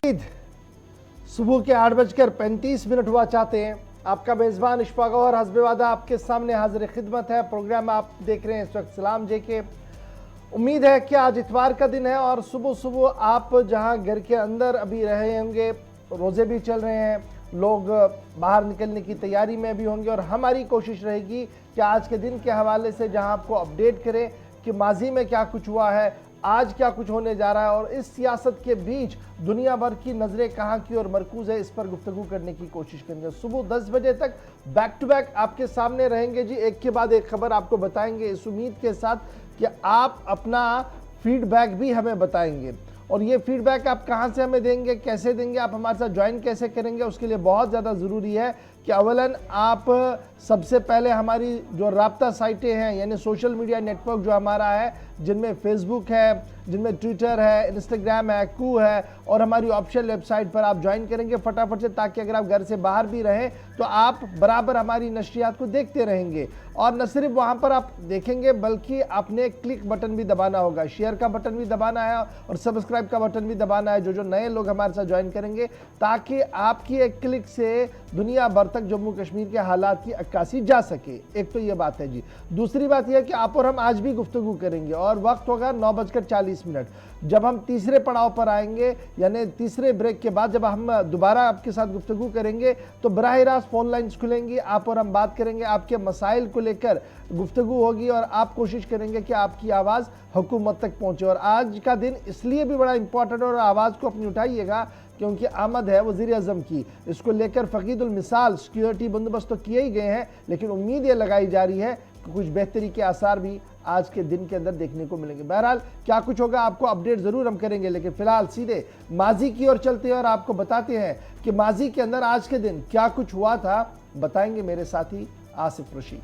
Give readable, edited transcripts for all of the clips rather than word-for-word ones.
सुबह के 8:35 हुआ चाहते हैं। आपका मेज़बान इशफाक और हस्बे वादा आपके सामने हाजिर खिदमत है। प्रोग्राम आप देख रहे हैं इस वक्त सलाम जे के। उम्मीद है कि आज इतवार का दिन है और सुबह सुबह आप जहां घर के अंदर अभी रहे होंगे, रोज़े भी चल रहे हैं, लोग बाहर निकलने की तैयारी में भी होंगे और हमारी कोशिश रहेगी कि आज के दिन के हवाले से जहां आपको अपडेट करें कि माजी में क्या कुछ हुआ है, आज क्या कुछ होने जा रहा है और इस सियासत के बीच दुनिया भर की नज़रें कहाँ की और मरकूज़ है, इस पर गुफ्तगू करने की कोशिश करेंगे। सुबह 10 बजे तक बैक टू बैक आपके सामने रहेंगे जी, एक के बाद एक खबर आपको बताएंगे, इस उम्मीद के साथ कि आप अपना फीडबैक भी हमें बताएंगे। और ये फीडबैक आप कहाँ से हमें देंगे, कैसे देंगे, आप हमारे साथ ज्वाइन कैसे करेंगे, उसके लिए बहुत ज़्यादा ज़रूरी है कि अवलन आप सबसे पहले हमारी जो राब्ता साइटें हैं यानी सोशल मीडिया नेटवर्क जो हमारा है, जिनमें फेसबुक है, जिनमें ट्विटर है, इंस्टाग्राम है, कू है और हमारी ऑफिशियल वेबसाइट पर आप ज्वाइन करेंगे फटाफट से, ताकि अगर आप घर से बाहर भी रहें तो आप बराबर हमारी नशरियात को देखते रहेंगे। और न सिर्फ वहाँ पर आप देखेंगे बल्कि आपने क्लिक बटन भी दबाना होगा, शेयर का बटन भी दबाना है और सब्सक्राइब का बटन भी दबाना है, जो नए लोग हमारे साथ ज्वाइन करेंगे, ताकि आपकी एक क्लिक से दुनिया भर तक जम्मू कश्मीर के हालात की अक्कासी जा सके। एक तो ये बात है जी। दूसरी बात यह है कि आप और हम आज भी गुफ्तगू करेंगे और वक्त होगा 9:40 जब हम तीसरे पड़ाव पर आएंगे, यानी तीसरे ब्रेक के बाद जब हम दोबारा आपके साथ गुफ्तगू करेंगे तो बराह रास्त फोन लाइन्स खुलेंगी, आप और हम बात करेंगे, आपके मसाइल को लेकर गुफ्तगू होगी और आप कोशिश करेंगे कि आपकी आवाज़ हुकूमत तक पहुँचे। और आज का दिन इसलिए भी बड़ा इंपॉर्टेंट और आवाज़ को अपनी उठाइएगा क्योंकि आमद है वज़ीर आज़म की, इसको लेकर फ़कीदुल मिसाल सिक्योरिटी बंदोबस्त तो किए ही गए हैं, लेकिन उम्मीद ये लगाई जा रही है कि कुछ बेहतरी के आसार भी आज के दिन के अंदर देखने को मिलेंगे। बहरहाल क्या कुछ होगा आपको अपडेट ज़रूर हम करेंगे, लेकिन फ़िलहाल सीधे माजी की ओर चलते हैं और आपको बताते हैं कि माजी के अंदर आज के दिन क्या कुछ हुआ था, बताएंगे मेरे साथी आसिफ रशीद।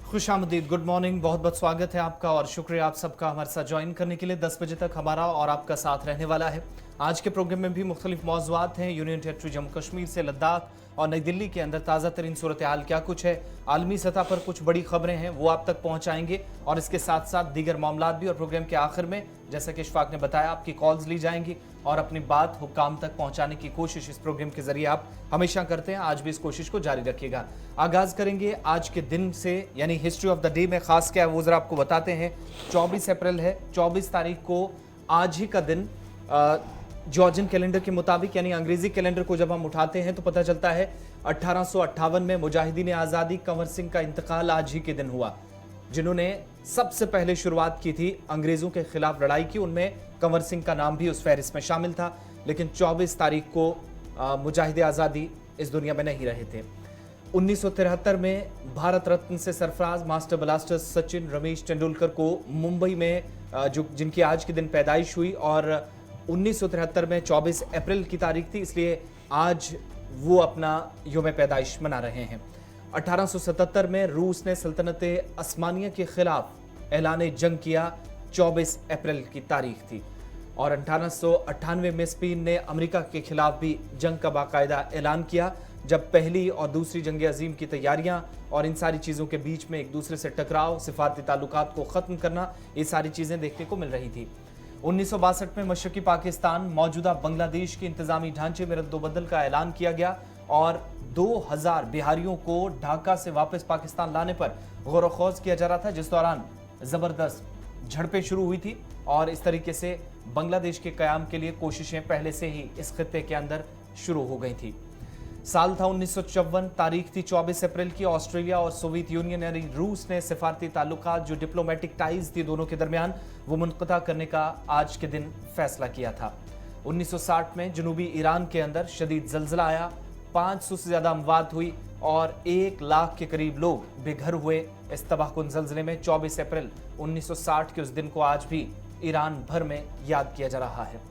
खुशामदीद, गुड मॉर्निंग, बहुत बहुत स्वागत है आपका और शुक्रिया आप सबका हमारे साथ ज्वाइन करने के लिए। 10 बजे तक हमारा और आपका साथ रहने वाला है। आज के प्रोग्राम में भी मुख्तलिफ मौज़ूआत हैं, यूनियन टेरिटरी जम्मू कश्मीर से लद्दाख और नई दिल्ली के अंदर ताज़ा तरीन सूरत हाल क्या कुछ है, आलमी सतह पर कुछ बड़ी खबरें हैं वो आप तक पहुँचाएंगे और इसके साथ साथ दीगर मामला भी। और प्रोग्राम के आखिर में जैसा कि इशफाक ने बताया आपकी कॉल्स ली जाएंगी और अपनी बात हुक्काम तक पहुंचाने की कोशिश इस प्रोग्राम के जरिए आप हमेशा करते हैं, आज भी इस कोशिश को जारी रखिएगा। आगाज करेंगे आज के दिन से, यानी हिस्ट्री ऑफ द डे में खास क्या है वो जरा आपको बताते हैं। 24 अप्रैल है, 24 तारीख को आज ही का दिन जॉर्जियन कैलेंडर के मुताबिक, यानी अंग्रेजी कैलेंडर को जब हम उठाते हैं तो पता चलता है 1858 में मुजाहिदीन आज़ादी कंवर सिंह का इंतकाल आज ही के दिन हुआ, जिन्होंने सबसे पहले शुरुआत की थी अंग्रेजों के खिलाफ लड़ाई की। उनमें कंवर सिंह का नाम भी उस फहरिस्त में शामिल था, लेकिन 24 तारीख को मुजाहिद आज़ादी इस दुनिया में नहीं रहे थे। 1973 में भारत रत्न से सरफराज मास्टर ब्लास्टर सचिन रमेश तेंदुलकर को मुंबई में जिनकी आज के दिन पैदाइश हुई और 1973 में 24 अप्रैल की तारीख थी, इसलिए आज वो अपना यौम पैदाइश मना रहे हैं। 1877 में रूस ने सल्तनत अस्मानिया के खिलाफ ऐलान जंग किया, 24 अप्रैल की तारीख थी। और 1898 में स्पेन ने अमेरिका के खिलाफ भी जंग का बाकायदा ऐलान किया, जब पहली और दूसरी जंग अजीम की तैयारियां और इन सारी चीज़ों के बीच में एक दूसरे से टकराव, सिफारती ताल्लुकात को ख़त्म करना, ये सारी चीज़ें देखने को मिल रही थी। 1962 में मशरकी पाकिस्तान मौजूदा बांग्लादेश के इंतजामी ढांचे में रद्दोबदल का ऐलान किया गया और 2000 बिहारियों को ढाका से वापस पाकिस्तान लाने पर गौर खौज किया जा रहा था, जिस दौरान ज़बरदस्त झड़पें शुरू हुई थी और इस तरीके से बांग्लादेश के क़याम के लिए कोशिशें पहले से ही इस खित्ते के अंदर शुरू हो गई थी। साल था 1954, तारीख थी 24 अप्रैल की। ऑस्ट्रेलिया और सोवियत यूनियन यानी रूस ने सिफारती ताल्लुकात, जो डिप्लोमेटिक टाइज थी दोनों के दरमियान, वो मुनक़ता करने का आज के दिन फैसला किया था। 1960 में जनूबी ईरान के अंदर शदीद ज़ल्ज़ला आया, 500 से ज़्यादा अमवात हुई और 1 लाख के करीब लोग बेघर हुए। इस तबाहकुन ज़ल्ज़ले में 24 अप्रैल 1960 के उस दिन को आज भी ईरान भर में याद किया जा रहा है।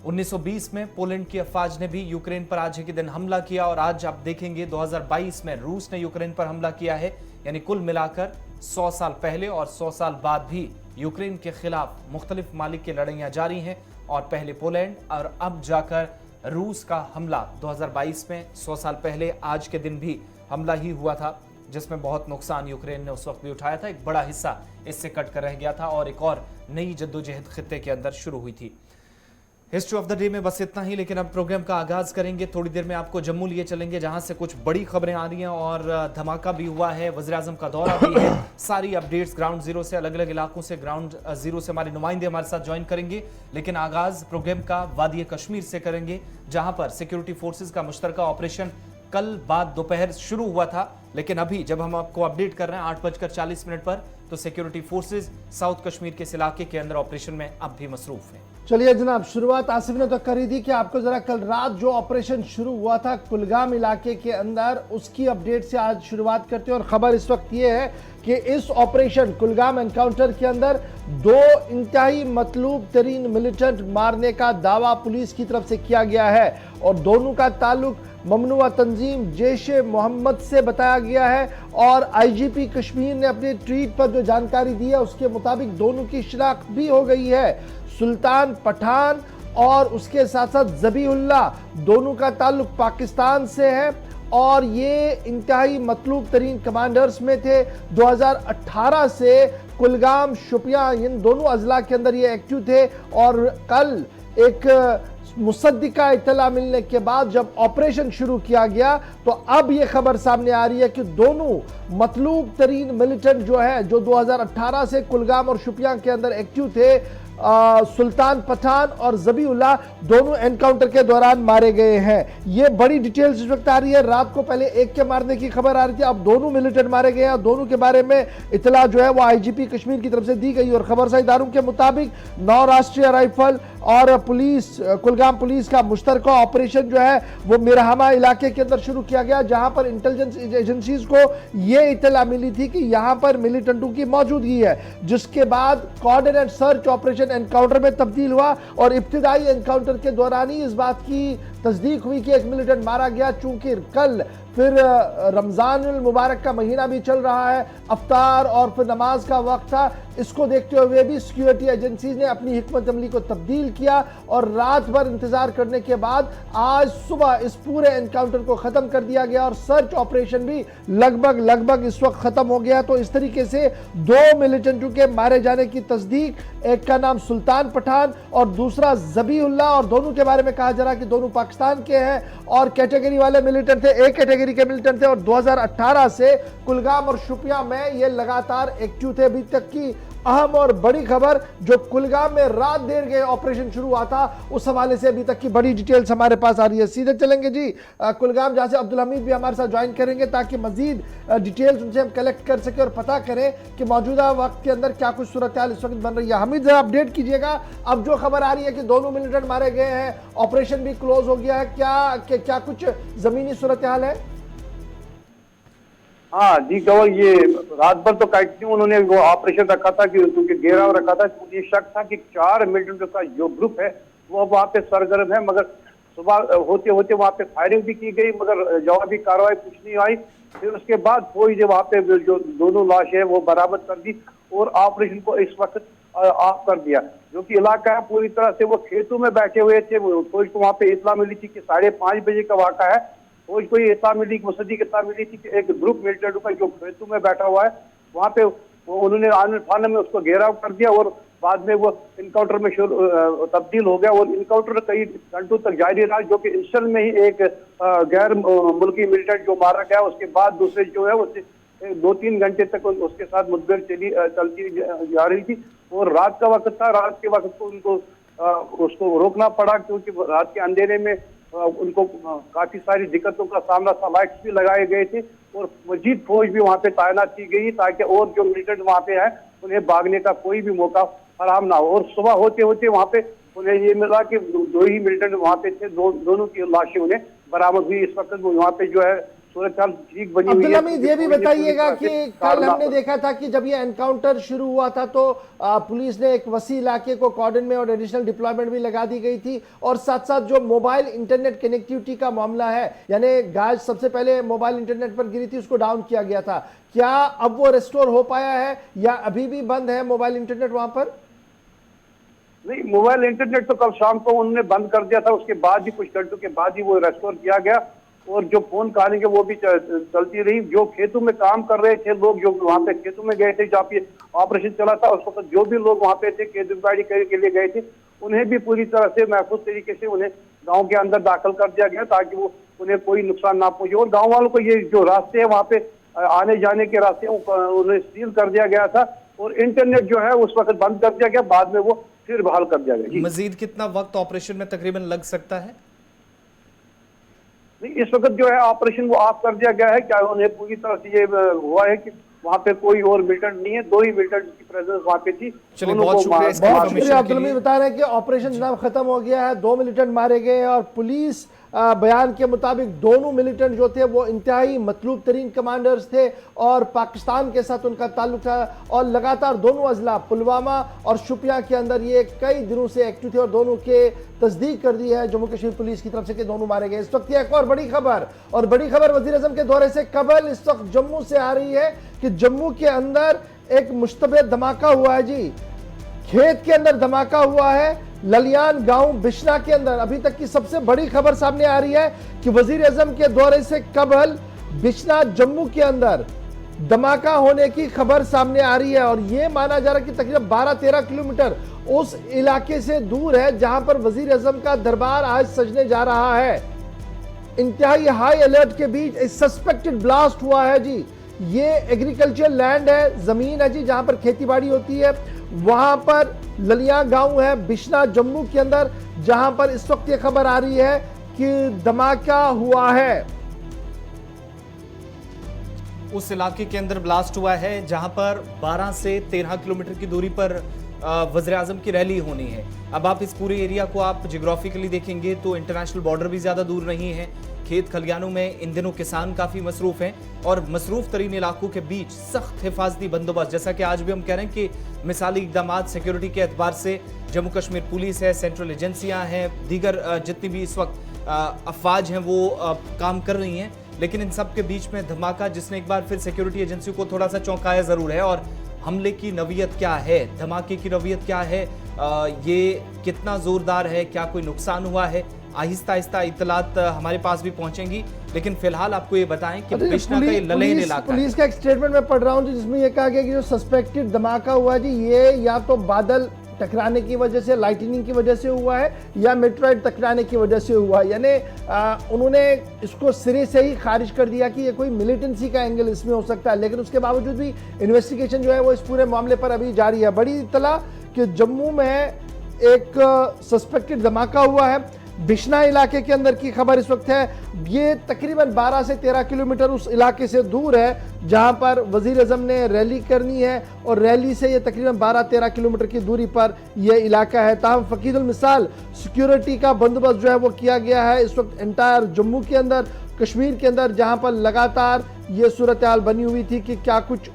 1920 में पोलैंड की अफवाज ने भी यूक्रेन पर आज के दिन हमला किया और आज आप देखेंगे 2022 में रूस ने यूक्रेन पर हमला किया है, यानी कुल मिलाकर 100 साल पहले और 100 साल बाद भी यूक्रेन के खिलाफ मुख्तलिफ मालिक की लड़ाइयाँ जारी हैं और पहले पोलैंड और अब जाकर रूस का हमला 2022 में 100 साल पहले आज के दिन भी हमला ही हुआ था, जिसमें बहुत नुकसान यूक्रेन ने उस वक्त भी उठाया था। एक बड़ा हिस्सा इससे कट कर रह गया था और एक और नई जद्दोजहद खित्ते के अंदर शुरू हुई थी। हिस्ट्री ऑफ द डे में बस इतना ही, लेकिन अब प्रोग्राम का आगाज करेंगे। थोड़ी देर में आपको जम्मू लिए चलेंगे, जहां से कुछ बड़ी खबरें आ रही हैं और धमाका भी हुआ है, वज़ीर आज़म का दौरा भी है। सारी अपडेट्स ग्राउंड जीरो से, अलग अलग इलाकों से, ग्राउंड जीरो से हमारे नुमाइंदे हमारे साथ ज्वाइन करेंगे। लेकिन आगाज प्रोग्राम का वादी कश्मीर से करेंगे, जहां पर सिक्योरिटी फोर्सेज का मुश्तरका ऑपरेशन कल बाद दोपहर शुरू हुआ था, लेकिन अभी जब हम आपको अपडेट कर रहे हैं 8:40 पर, तो सिक्योरिटी फोर्सेज साउथ कश्मीर के इस इलाके के अंदर ऑपरेशन में अब भी मसरूफ हैं। चलिए जनाब, शुरुआत आसिफ ने तो करी थी कि आपको जरा कल रात जो ऑपरेशन शुरू हुआ था कुलगाम इलाके के अंदर, उसकी अपडेट से आज शुरुआत करते हैं। और खबर इस वक्त ये है कि इस ऑपरेशन कुलगाम एनकाउंटर के अंदर 2 इंतहाई मतलूब तरीन मिलिटेंट मारने का दावा पुलिस की तरफ से किया गया है और दोनों का ताल्लुक ममनुआ तंजीम जैश-ए मोहम्मद से बताया गया है। और आईजीपी कश्मीर ने अपने ट्वीट पर जो जानकारी दी है उसके मुताबिक दोनों की शिनाख्त भी हो गई है। सुल्तान पठान और उसके साथ साथ ज़बीहुल्लाह, दोनों का ताल्लुक पाकिस्तान से है और ये इंतहाई मतलूब तरीन कमांडर्स में थे। 2018 से कुलगाम, शोपियां, इन दोनों अजला के अंदर ये एक्टिव थे। और कल एक मुसद्दिका इत्तला मिलने के बाद जब ऑपरेशन शुरू किया गया तो अब यह खबर सामने आ रही है कि दोनों मतलूब तरीन मिलिटेंट जो है, जो 2018 से कुलगाम और शोपियां के अंदर एक्टिव थे, सुल्तान पठान और ज़बीहुल्लाह, दोनों एनकाउंटर के दौरान मारे गए हैं। ये बड़ी डिटेल्स इस वक्त आ रही है। रात को पहले एक के मारने की खबर आ रही थी, अब दोनों मिलिटेंट मारे गए हैं। दोनों के बारे में इतला जो है वो आईजीपी कश्मीर की तरफ से दी गई और खबरसार इदारों के मुताबिक 9 राष्ट्रीय राइफल और पुलिस, कुलगाम पुलिस का मुश्तरका ऑपरेशन जो है वो मिरहमा इलाके के अंदर शुरू किया गया, जहां पर इंटेलिजेंस एजेंसीज को यह इतला मिली थी कि यहां पर मिलिटेंटों की मौजूदगी है, जिसके बाद कोऑर्डिनेट सर्च ऑपरेशन एनकाउंटर में तब्दील हुआ। और इब्तिदाई एनकाउंटर के दौरान ही इस बात की तस्दीक हुई कि एक मिलिटेंट मारा गया। चूंकि कल फिर रमजानुल मुबारक का महीना भी चल रहा है, अफ्तार और फिर नमाज का वक्त था, इसको देखते हुए भी सिक्योरिटी एजेंसीज ने अपनी हिकमत अमली को तब्दील किया और रात भर इंतजार करने के बाद आज सुबह इस पूरे एनकाउंटर को खत्म कर दिया गया और सर्च ऑपरेशन भी लगभग इस वक्त खत्म हो गया। तो इस तरीके से 2 मिलिटेंटों के मारे जाने की तस्दीक, एक का नाम सुल्तान पठान और दूसरा ज़बीहुल्लाह, और दोनों के बारे में कहा जा रहा है कि दोनों पाकिस्तान के हैं और कैटेगरी वाले मिलिटेंट थे, एक कैटेगरी के मिलिटेंट थे और 2018 से कुलगाम और शोपियां में ये लगातार एक्टिव थे। अभी तक की अहम और बड़ी खबर जो कुलगाम में रात देर के ऑपरेशन शुरू हुआ था, उस हवाले से अभी तक की बड़ी डिटेल्स हमारे पास आ रही है। सीधे चलेंगे जी कुलगाम, जहां से अब्दुल हमीद भी हमारे साथ ज्वाइन करेंगे ताकि मजीद डिटेल्स उनसे हम कलेक्ट कर सके और पता करें कि मौजूदा वक्त के अंदर क्या कुछ सूरत हाल इस वक्त बन रही है। हमीद जरा अपडेट कीजिएगा, अब जो खबर आ रही है कि दोनों मिलिटेंट मारे गए हैं, ऑपरेशन भी क्लोज हो गया है, क्या कुछ जमीनी सूरत हाल है? हाँ जी गौर, ये रात भर तो कंटिन्यू उन्होंने वो ऑपरेशन रखा था कि क्योंकि घेराव रखा था। मुझे शक था कि 4 मिलिटेंट का जो ग्रुप है वो वहाँ पे सरगर्म है, मगर सुबह होते होते वहाँ पे फायरिंग भी की गई मगर जवाबी कार्रवाई कुछ नहीं आई। फिर उसके बाद फौज ने वहाँ पे जो दोनों लाशें वो बरामद कर दी और ऑपरेशन को इस वक्त ऑफ कर दिया। जो कि इलाका है पूरी तरह से वो खेतों में बैठे हुए थे। फौज को वहाँ पे इत्तला मिली थी कि 5:30 बजे का वाक़ा है। फौज को ये इत्तला मिली, मुसद्दिक इत्तला मिली थी कि एक ग्रुप मिलिटेंट का जो खेतों में बैठा हुआ है वहाँ पे उन्होंने आने फाने में उसको घेराव कर दिया और बाद में वो इनकाउंटर में तब्दील हो गया और इनकाउंटर कई घंटों तक जारी रहा। जो कि इंस्टल में ही एक गैर मुल्की मिलिटेंट जो मारा गया, उसके बाद दूसरे जो है उससे 2-3 घंटे तक उसके साथ मुठभेड़ चलती जा रही थी। और रात का वक्त था, रात के वक्त को उनको उसको रोकना पड़ा क्योंकि रात के अंधेरे में उनको काफी सारी दिक्कतों का सामना था। लाइट्स भी लगाए गए थे और मजीद फौज भी वहाँ पे तैनात की गई ताकि और जो मिलिटेंट वहाँ पे है उन्हें भागने का कोई भी मौका फराहम ना हो। और सुबह होते होते वहाँ पे उन्हें ये मिला कि 2 ही मिलिटेंट वहाँ पे थे, दोनों की लाशें उन्हें बरामद हुई। इस वक्त वहाँ पे जो है सूरत ठीक बनी हुई है। अब्दुल ये भी बताइएगा कि कल हमने देखा था कि जब ये एनकाउंटर शुरू हुआ था तो पुलिस ने एक वसी इलाके को कॉर्डन में और एडिशनल डिप्लॉयमेंट भी लगा दी गई थी और साथ साथ जो मोबाइल इंटरनेट कनेक्टिविटी का मामला है, यानी गाज सबसे पहले मोबाइल इंटरनेट पर गिरी थी, उसको डाउन किया गया था। क्या अब वो रेस्टोर हो पाया है या अभी भी बंद है मोबाइल इंटरनेट वहां पर? नहीं, मोबाइल इंटरनेट तो कल शाम को उन्होंने बंद कर दिया था, उसके बाद भी कुछ घंटों के बाद ही वो रेस्टोर किया गया और जो फोन कॉलिंग है वो भी चलती रही। जो खेतों में काम कर रहे थे लोग, जो वहाँ पे खेतों में गए थे जहाँ पे ऑपरेशन चला था, उस वक्त जो भी लोग वहाँ पे थे खेतीबाड़ी के लिए गए थे, उन्हें भी पूरी तरह से महफूज तरीके से उन्हें गांव के अंदर दाखिल कर दिया गया ताकि वो उन्हें कोई नुकसान ना पहुंचे। और गांव वालों को ये जो रास्ते हैं वहाँ पे आने जाने के रास्ते उन्हें सील कर दिया गया था और इंटरनेट जो है उस वक्त बंद कर दिया गया, बाद में वो फिर बहाल कर दिया गया। मजीद कितना वक्त ऑपरेशन में तकरीबन लग सकता है? इस वक्त जो है ऑपरेशन वो ऑफ कर दिया गया है। क्या उन्हें पूरी तरह से ये हुआ है कि वहाँ पे कोई और मिलिटेंट नहीं है, 2 ही मिलिटेंट की प्रेजेंस वहाँ पे थी। चलिए, बहुत शुक्रिया। अब्दुल हमीद बता रहे हैं कि ऑपरेशन जनाब खत्म हो गया है, 2 मिलिटेंट मारे गए और पुलिस बयान के मुताबिक दोनों मिलिटेंट जो थे वो इंतहाई मतलूब तरीन कमांडर्स थे और पाकिस्तान के साथ उनका ताल्लुक था और लगातार दोनों अजला पुलवामा और शुपियां के अंदर ये कई दिनों से एक्टिव थे और दोनों के तस्दीक कर दी है जम्मू कश्मीर पुलिस की तरफ से कि दोनों मारे गए। इस वक्त एक और बड़ी खबर वजीर आजम के दौरे से कबल इस वक्त जम्मू से आ रही है कि जम्मू के अंदर एक मुश्तबे धमाका हुआ है जी। खेत के अंदर धमाका हुआ है ललियान गांव बिश्ना के अंदर। अभी तक की सबसे बड़ी खबर सामने आ रही है कि वजीर आजम के दौरे से कबल बिश्ना जम्मू के अंदर धमाका होने की खबर सामने आ रही है और यह माना जा रहा है कि तकरीबन 12-13 किलोमीटर उस इलाके से दूर है जहां पर वजीर आजम का दरबार आज सजने जा रहा है। इंतहाई हाई अलर्ट के बीच सस्पेक्टेड ब्लास्ट हुआ है जी। ये एग्रीकल्चर लैंड है, जमीन है जी जहां पर खेतीबाड़ी होती है। वहां पर ललिया गांव है बिश्ना जम्मू के अंदर जहां पर इस वक्त ये खबर आ रही है कि धमाका हुआ है। उस इलाके के अंदर ब्लास्ट हुआ है जहां पर 12 से 13 किलोमीटर की दूरी पर वज़ीर आज़म की रैली होनी है। अब आप इस पूरे एरिया को आप जियोग्राफिकली देखेंगे तो इंटरनेशनल बॉर्डर भी ज्यादा दूर नहीं है। खेत खलियानों में इन दिनों किसान काफी मसरूफ हैं और मसरूफ तरीन इलाकों के बीच सख्त हिफाजती बंदोबस्त, जैसा कि आज भी हम कह रहे हैं कि मिसाली इकदाम सिक्योरिटी के एतबार से जम्मू कश्मीर पुलिस है, सेंट्रल एजेंसियां हैं, दीगर जितनी भी इस वक्त अफवाज हैं वो काम कर रही हैं। लेकिन इन सब के बीच में धमाका जिसने एक बार फिर सिक्योरिटी एजेंसी को थोड़ा सा चौंकाया जरूर है। और हमले की नवीयत क्या है, धमाके की नवीयत क्या है, ये कितना जोरदार है, क्या कोई नुकसान हुआ है, आहिस्ता आहिस्ता इत्तलात हमारे पास भी पहुंचेंगी। लेकिन फिलहाल आपको ये बताएं कि बिश्ना का ये ललेन इलाका है। पुलिस का एक स्टेटमेंट में पढ़ रहा हूं जिसमें ये कहा गया कि जो सस्पेक्टेड धमाका हुआ जी ये या तो बादल टकराने की वजह से, लाइटनिंग की वजह से हुआ है या मेट्रॉइड टकराने की वजह से हुआ है। यानी उन्होंने इसको सिरे से ही खारिज कर दिया कि ये कोई मिलिटेंसी का एंगल इसमें हो सकता है। लेकिन उसके बावजूद भी इन्वेस्टिगेशन जो है वो इस पूरे मामले पर अभी जारी है। बड़ी इत्तला कि जम्मू में एक सस्पेक्टेड धमाका हुआ है बिश्ना इलाके के अंदर की खबर इस वक्त है। ये तकरीबन 12 से 13 किलोमीटर उस इलाके से दूर है जहां पर वजीर आजम ने रैली करनी है और रैली से ये तकरीबन 12-13 किलोमीटर की दूरी पर यह इलाका है। ताहम फकीदुल मिसाल सिक्योरिटी का बंदोबस्त जो है वो किया गया है इस वक्त एंटायर जम्मू के अंदर, कश्मीर के अंदर, जहां पर लगातार ये सूरत हाल बनी हुई थी कि क्या कुछ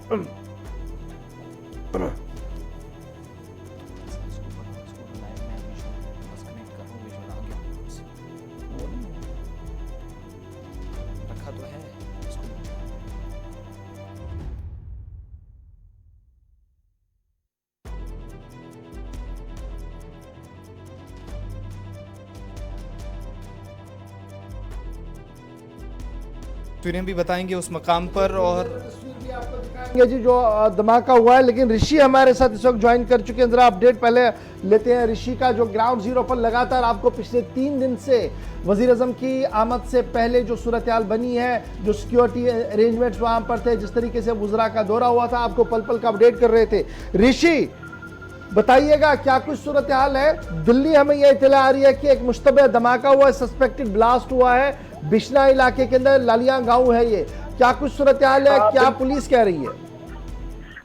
तस्वीरें भी बताएंगे उस मकाम पर और जी जो धमाका हुआ है। लेकिन ऋषि हमारे साथ इस वक्त ज्वाइन कर चुके हैं, जरा अपडेट पहले लेते हैं ऋषि का। जो ग्राउंड जीरो पर लगातार आपको पिछले 3 दिन से वजीर आजम की आमद से पहले जो सूरत हाल बनी है, जो सिक्योरिटी अरेंजमेंट्स वहां पर थे, जिस तरीके से वुज़रा का दौरा हुआ था, आपको पल पल का अपडेट कर रहे थे। ऋषि बताइएगा क्या कुछ सूरत हाल है? दिल्ली हमें यह इत्तला आ रही है कि एक मुश्तबह धमाका हुआ है, सस्पेक्टेड ब्लास्ट हुआ है बिश्ना इलाके के अंदर, लालिया गांव है ये। क्या कुछ सूरत हाल है, क्या पुलिस कह रही है?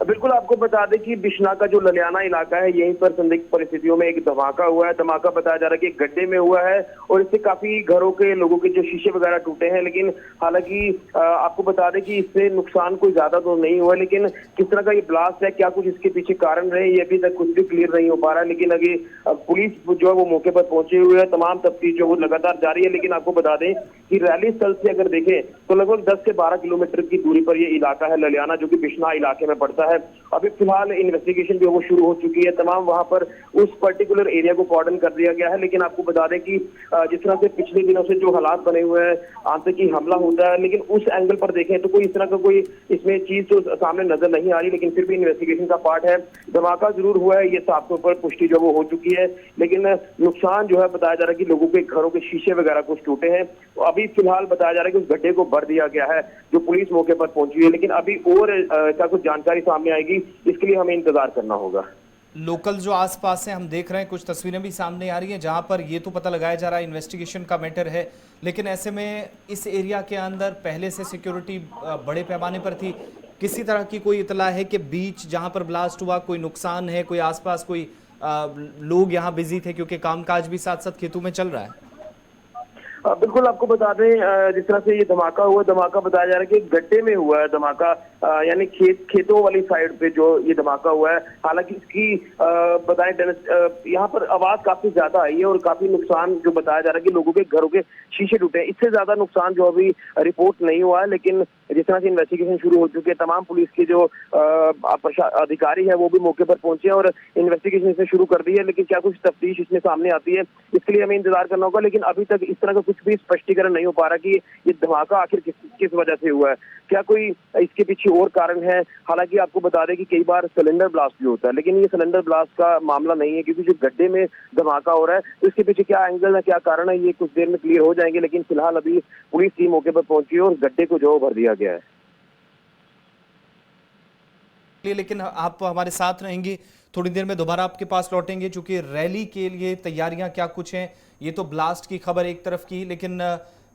बिल्कुल आपको बता दें कि बिश्ना का जो ललियाना इलाका है यहीं पर संदिग्ध परिस्थितियों में एक धमाका हुआ है। धमाका बताया जा रहा है कि एक गड्ढे में हुआ है और इससे काफी घरों के लोगों के जो शीशे वगैरह टूटे हैं। लेकिन हालांकि आपको बता दें कि इससे नुकसान कोई ज्यादा तो नहीं हुआ, लेकिन किस तरह का ये ब्लास्ट है, क्या कुछ इसके पीछे कारण रहे, ये अभी तक कुछ भी क्लियर नहीं हो पा रहा है। लेकिन अभी पुलिस जो है वो मौके पर पहुंचे हुए है, तमाम तफ्तीश जो वो लगातार जारी है। लेकिन आपको बता दें कि रैली स्थल से अगर देखें तो लगभग 10 से 12 किलोमीटर की दूरी पर यह इलाका है ललियाना, जो कि बिश्ना इलाके में पड़ता है। है। अभी फिलहाल इन्वेस्टिगेशन जो है वो शुरू हो चुकी है, तमाम वहां पर उस पर्टिकुलर एरिया को कॉर्डन कर दिया गया है। लेकिन आपको बता दें कि जिस तरह से पिछले दिनों से जो हालात बने हुए हैं, आतंकी हमला होता है, लेकिन उस एंगल पर देखें तो कोई इस तरह का कोई इसमें चीज तो सामने नजर नहीं आ रही। लेकिन फिर भी इन्वेस्टिगेशन का पार्ट है। धमाका जरूर हुआ है, ये साफ तौर पर पुष्टि जो वो हो चुकी है, लेकिन नुकसान जो है बताया जा रहा है कि लोगों के घरों के शीशे वगैरह कुछ टूटे हैं। तो अभी फिलहाल बताया जा रहा है कि उस गड्ढे को भर दिया गया है, जो पुलिस मौके पर पहुंची है। लेकिन अभी और क्या कुछ जानकारी सामने आएगी, इसके लिए हमें इंतजार करना होगा। लोकल जो आसपास है हम देख रहे हैं, कुछ तस्वीरें भी सामने आ रही हैं जहां पर ये तो पता लगाया जा रहा है इन्वेस्टिगेशन का मैटर है, लेकिन ऐसे में इस एरिया के अंदर पहले से सिक्योरिटी बड़े पैमाने पर थी। किसी तरह की कोई इतला है कि बीच जहां पर ब्लास्ट हुआ कोई नुकसान है, कोई आसपास कोई लोग यहाँ बिजी थे, क्योंकि कामकाज भी साथ साथ खेतों में चल रहा है? बिल्कुल, आपको बता दें जिस तरह से ये धमाका हुआ, धमाका बताया जा रहा है कि गड्ढे में हुआ है धमाका, यानी खेतों वाली साइड पे जो ये धमाका हुआ है। हालांकि इसकी बताएं यहाँ पर आवाज काफी ज्यादा आई है और काफी नुकसान जो बताया जा रहा है कि लोगों के घरों के शीशे टूटे हैं। इससे ज्यादा नुकसान जो अभी रिपोर्ट नहीं हुआ है, लेकिन जिस तरह से इन्वेस्टिगेशन शुरू हो चुकी है, तमाम पुलिस के जो अधिकारी है वो भी मौके पर पहुंचे हैं और इन्वेस्टिगेशन इसमें शुरू कर दी है। लेकिन क्या कुछ तफ्तीश इसमें सामने आती है, इसके लिए हमें इंतजार करना होगा। लेकिन अभी तक इस तरह का कुछ भी स्पष्टीकरण नहीं हो पा रहा कि ये धमाका आखिर किस वजह से हुआ है, क्या कोई इसके पीछे और कारण है। हालांकि आपको बता दें कि कई बार सिलेंडर ब्लास्ट भी होता है, लेकिन ये सिलेंडर ब्लास्ट का मामला नहीं है, क्योंकि जो गड्ढे में धमाका हो रहा है तो इसके पीछे क्या एंगल है, क्या कारण है, ये कुछ देर में क्लियर हो जाएंगे। लेकिन फिलहाल अभी पुलिस टीम मौके पर पहुंची है और गड्ढे को जो भर दिया गया है। लेकिन आप हमारे साथ रहेंगे, थोड़ी देर में दोबारा आपके पास लौटेंगे, चूंकि रैली के लिए तैयारियां क्या कुछ हैं। ये तो ब्लास्ट की खबर एक तरफ की, लेकिन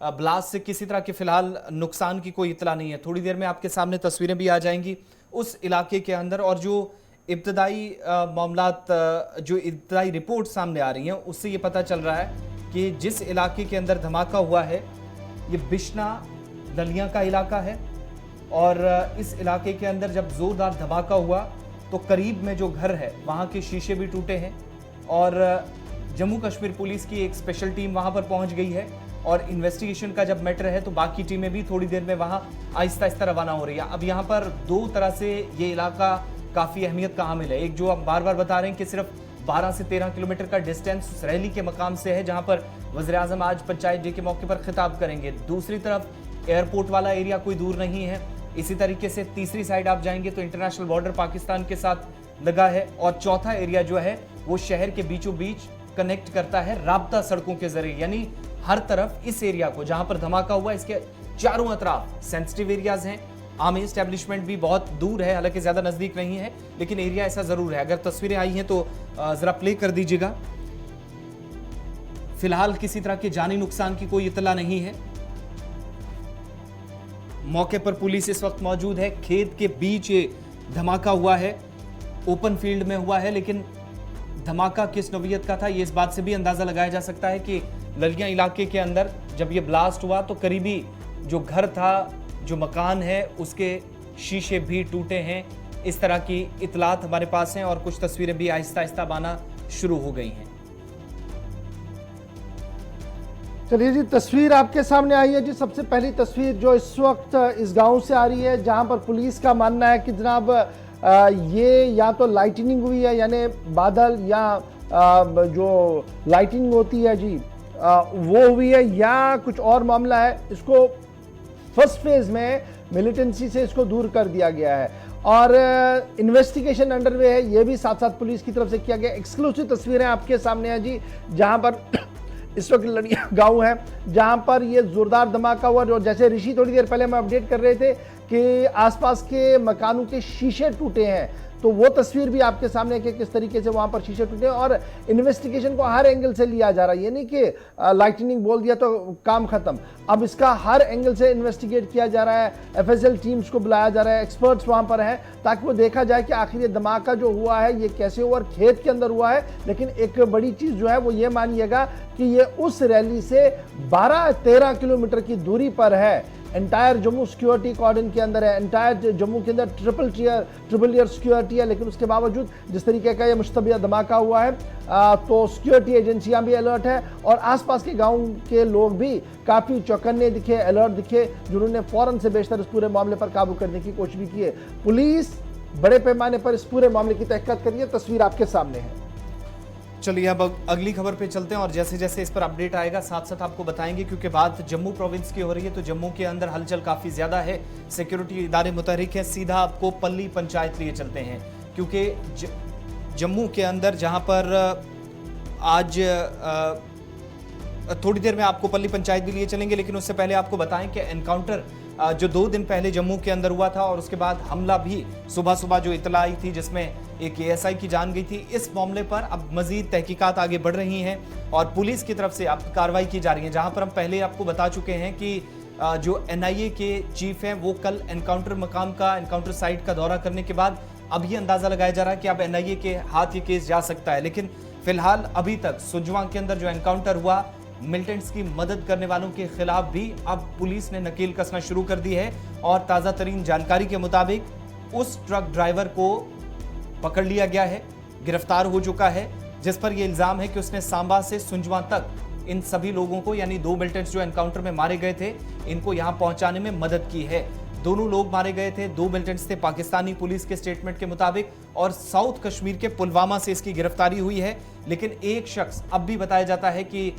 ब्लास्ट से किसी तरह के फिलहाल नुकसान की कोई इतला नहीं है। थोड़ी देर में आपके सामने तस्वीरें भी आ जाएंगी उस इलाके के अंदर, और जो इब्तदाई मामलात, जो इब्तदाई रिपोर्ट सामने आ रही हैं, उससे ये पता चल रहा है कि जिस इलाके के अंदर धमाका हुआ है ये बिश्ना दलिया का इलाका है। और इस इलाके के अंदर जब जोरदार धमाका हुआ तो करीब में जो घर है वहाँ के शीशे भी टूटे हैं, और जम्मू कश्मीर पुलिस की एक स्पेशल टीम वहाँ पर पहुँच गई है। और इन्वेस्टिगेशन का जब मैटर है तो बाकी टीमें भी थोड़ी देर में वहाँ आहिस्ता आहिस्ता रवाना हो रही है। अब यहाँ पर दो तरह से ये इलाका काफ़ी अहमियत का हामिल है। एक जो हम बार बार बता रहे हैं कि सिर्फ 12 से 13 किलोमीटर का डिस्टेंस रैली के मकाम से है, जहाँ पर वज़ीर-ए-आज़म आज पंचायत डे के मौके पर खिताब करेंगे। दूसरी तरफ एयरपोर्ट वाला एरिया कोई दूर नहीं है। इसी तरीके से तीसरी साइड आप जाएंगे तो इंटरनेशनल बॉर्डर पाकिस्तान के साथ लगा है, और चौथा एरिया जो है वो शहर के बीचों बीच कनेक्ट करता है राब्ता सड़कों के जरिए। यानी हर तरफ इस एरिया को, जहां पर धमाका हुआ, इसके चारों अतराफ सेंसिटिव एरियाज हैं। आर्मी एस्टेब्लिशमेंट भी बहुत दूर है, हालांकि ज्यादा नजदीक नहीं है, लेकिन एरिया ऐसा जरूर है। अगर तस्वीरें आई हैं तो जरा प्ले कर दीजिएगा। फिलहाल किसी तरह के जानी नुकसान की कोई इतला नहीं है। मौके पर पुलिस इस वक्त मौजूद है। खेत के बीच ये धमाका हुआ है, ओपन फील्ड में हुआ है, लेकिन धमाका किस नौइयत का था ये इस बात से भी अंदाजा लगाया जा सकता है कि ललिया इलाके के अंदर जब ये ब्लास्ट हुआ तो करीबी जो घर था, जो मकान है, उसके शीशे भी टूटे हैं। इस तरह की इतलात हमारे पास हैं और कुछ तस्वीरें भी आहिस्ता आहिस्ता आना शुरू हो गई हैं। चलिए जी, तस्वीर आपके सामने आई है जी। सबसे पहली तस्वीर जो इस वक्त इस गांव से आ रही है, जहां पर पुलिस का मानना है कि जनाब ये या तो लाइटनिंग हुई है, यानी बादल या जो लाइटनिंग होती है जी वो हुई है, या कुछ और मामला है। इसको फर्स्ट फेज में मिलिटेंसी से इसको दूर कर दिया गया है और इन्वेस्टिगेशन अंडरवे है, ये भी साथ साथ पुलिस की तरफ से किया गया। एक्सक्लूसिव तस्वीरें आपके सामने हैं जी, जहां पर इस वक्त लड़िया गांव है, जहां पर ये जोरदार धमाका हुआ। और जैसे ऋषि थोड़ी देर पहले हम अपडेट कर रहे थे कि आसपास के मकानों के शीशे टूटे हैं, तो वो तस्वीर भी आपके सामने है कि किस तरीके से वहां पर शीशे टूटे। और इन्वेस्टिगेशन को हर एंगल से लिया जा रहा है, ये नहीं कि लाइटनिंग बोल दिया तो काम खत्म। अब इसका हर एंगल से इन्वेस्टिगेट किया जा रहा है। एफएसएल टीम्स को बुलाया जा रहा है, एक्सपर्ट्स वहां पर हैं, ताकि वो देखा जाए कि आखिर ये धमाका जो हुआ है ये कैसे हुआ और खेत के अंदर हुआ है। लेकिन एक बड़ी चीज जो है वो ये मानिएगा कि ये उस रैली से 12-13 किलोमीटर की दूरी पर है। एंटायर जम्मू सिक्योरिटी कॉर्डन के अंदर है, एंटायर जम्मू के अंदर ट्रिपल ईयर सिक्योरिटी है। लेकिन उसके बावजूद जिस तरीके का ये मुश्तबिया धमाका हुआ है तो सिक्योरिटी एजेंसियां भी अलर्ट है और आसपास के गांव के लोग भी काफ़ी चौकन्ने दिखे, अलर्ट दिखे, जिन्होंने फौरन से बेशतर इस पूरे मामले पर काबू करने की कोशिश भी की है। पुलिस बड़े पैमाने पर इस पूरे मामले की तहकीकात करिए। तस्वीर आपके सामने है। चलिए अब अगली खबर पे चलते हैं और जैसे जैसे इस पर अपडेट आएगा साथ साथ आपको बताएंगे, क्योंकि बात जम्मू प्रोविंस की हो रही है तो जम्मू के अंदर हलचल काफी ज्यादा है, सिक्योरिटी इदारे मुतहरिक हैं। सीधा आपको पल्ली पंचायत लिए चलते हैं, क्योंकि जम्मू के अंदर जहां पर आज थोड़ी देर में आपको पल्ली पंचायत भी लिए चलेंगे, लेकिन उससे पहले आपको बताएं कि एनकाउंटर जो 2 दिन पहले जम्मू के अंदर हुआ था और उसके बाद हमला भी सुबह सुबह जो इतला आई थी जिसमें एक एएसआई की जान गई थी, इस मामले पर अब मजीद तहकीकात आगे बढ़ रही हैं और पुलिस की तरफ से अब कार्रवाई की जा रही है। जहां पर हम पहले आपको बता चुके हैं कि जो एनआईए के चीफ हैं वो कल एनकाउंटर मकाम का, एनकाउंटर साइट का दौरा करने के बाद अब ये अंदाजा लगाया जा रहा है कि अब एनआईए के हाथ ये केस जा सकता है। लेकिन फिलहाल अभी तक सुंजवां के अंदर जो एनकाउंटर हुआ, मिलिटेंट्स की मदद करने वालों के खिलाफ भी अब पुलिस ने नकेल कसना शुरू कर दी है और ताज़ा तरीन जानकारी के मुताबिक उस ट्रक ड्राइवर को पकड़ लिया गया है, गिरफ्तार हो चुका है, जिस पर यह इल्जाम है कि उसने सांबा से सुंजवां तक इन सभी लोगों को, यानी 2 मिलिटेंट्स जो एनकाउंटर में मारे गए थे, इनको यहां पहुंचाने में मदद की है। दोनों लोग मारे गए थे, 2 मिलिटेंट्स थे पाकिस्तानी पुलिस के स्टेटमेंट के मुताबिक, और साउथ कश्मीर के पुलवामा से इसकी गिरफ्तारी हुई है। लेकिन एक शख्स अब भी बताया जाता है कि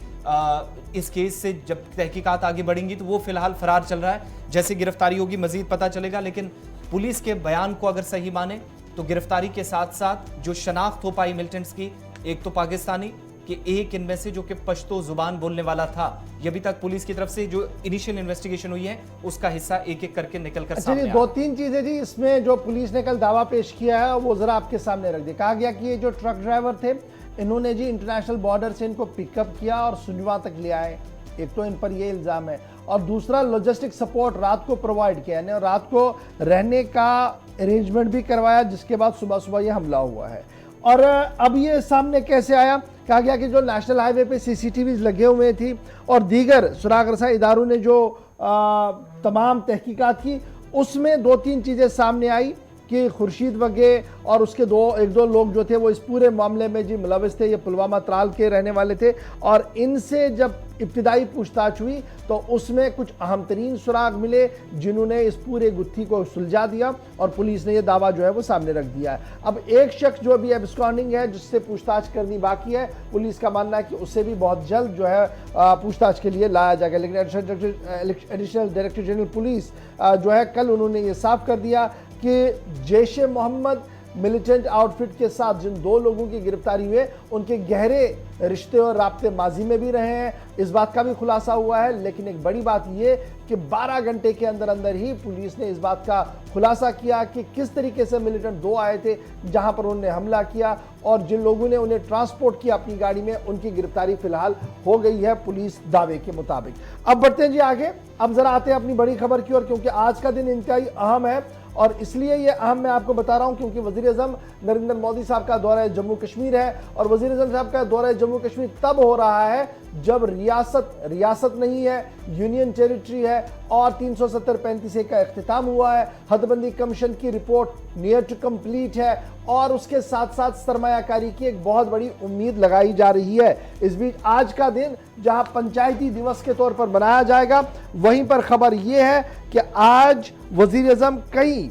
इस केस से जब तहकीकात आगे बढ़ेंगी तो वो फिलहाल फरार चल रहा है। जैसे गिरफ्तारी होगी मजीद पता चलेगा, लेकिन पुलिस के बयान को अगर सही माने तो गिरफ्तारी के साथ साथ जो शनाख्त हो पाई मिलिटेंट्स की, एक तो पाकिस्तानी कि एक इनमें से जो कि पश्तो जुबान बोलने वाला था, ये अभी तक पुलिस की तरफ से जो इनिशियल इन्वेस्टिगेशन हुई है उसका हिस्सा एक एक करके निकल कर सामने आया। 2-3 चीजें जी इसमें जो पुलिस ने कल दावा पेश किया है वो जरा आपके सामने रख दिया। कहा गया कि ये जो ट्रक ड्राइवर थे इन्होंने जी इंटरनेशनल बॉर्डर से इनको पिकअप किया और सुंजवां तक ले आए, एक तो इन पर ये इल्जाम है, और दूसरा लॉजिस्टिक सपोर्ट रात को प्रोवाइड किया, यानी रात को रहने का अरेंजमेंट भी करवाया, जिसके बाद सुबह सुबह ये हमला हुआ है। और अब ये सामने कैसे आया? कहा गया कि जो नेशनल हाईवे पे सीसीटीवी लगे हुए थी और दीगर सुराग रसा इदारों ने जो तमाम तहकीकात की, उसमें 2-3 चीज़ें सामने आई कि खुर्शीद वगैरह और उसके 1-2 लोग जो थे वो इस पूरे मामले में जी मुलविस थे। ये पुलवामा त्राल के रहने वाले थे और इनसे जब इब्तिदाई पूछताछ हुई तो उसमें कुछ अहम तरीन सुराग मिले जिन्होंने इस पूरे गुत्थी को सुलझा दिया और पुलिस ने ये दावा जो है वो सामने रख दिया है। अब एक शख्स जो अभी एब्सकॉन्डिंग है जिससे पूछताछ करनी बाकी है, पुलिस का मानना है कि उससे भी बहुत जल्द जो है पूछताछ के लिए लाया जाएगा। लेकिन एडिशनल डायरेक्टर जनरल पुलिस जो है कल उन्होंने ये साफ कर दिया कि जैश-ए मोहम्मद मिलिटेंट आउटफिट के साथ जिन 2 लोगों की गिरफ्तारी हुई है उनके गहरे रिश्ते और राब्ते माजी में भी रहे हैं, इस बात का भी खुलासा हुआ है। लेकिन एक बड़ी बात यह कि 12 घंटे के अंदर अंदर ही पुलिस ने इस बात का खुलासा किया कि किस तरीके से मिलिटेंट 2 आए थे जहां पर उन्होंने हमला किया और जिन लोगों ने उन्हें ट्रांसपोर्ट किया अपनी गाड़ी में, उनकी गिरफ्तारी फिलहाल हो गई है पुलिस दावे के मुताबिक। अब बढ़ते हैं जी आगे, अब जरा आते हैं अपनी बड़ी खबर की ओर, क्योंकि आज का दिन इंतहाई अहम है और इसलिए ये अहम मैं आपको बता रहा हूं क्योंकि वज़ीर-ए-आज़म नरेंद्र मोदी साहब का दौरा जम्मू कश्मीर है और वज़ीर-ए-आज़म साहब का दौरा जम्मू कश्मीर तब हो रहा है जब रियासत नहीं है, यूनियन टेरिटरी है और 370-35 का इख्तिताम हुआ है। हदबंदी कमीशन की रिपोर्ट नियर टू कंप्लीट है और उसके साथ साथ सरमायाकारी की एक बहुत बड़ी उम्मीद लगाई जा रही है। इस बीच आज का दिन जहां पंचायती दिवस के तौर पर मनाया जाएगा, वहीं पर खबर यह है कि आज वज़ीर-ए-आज़म कई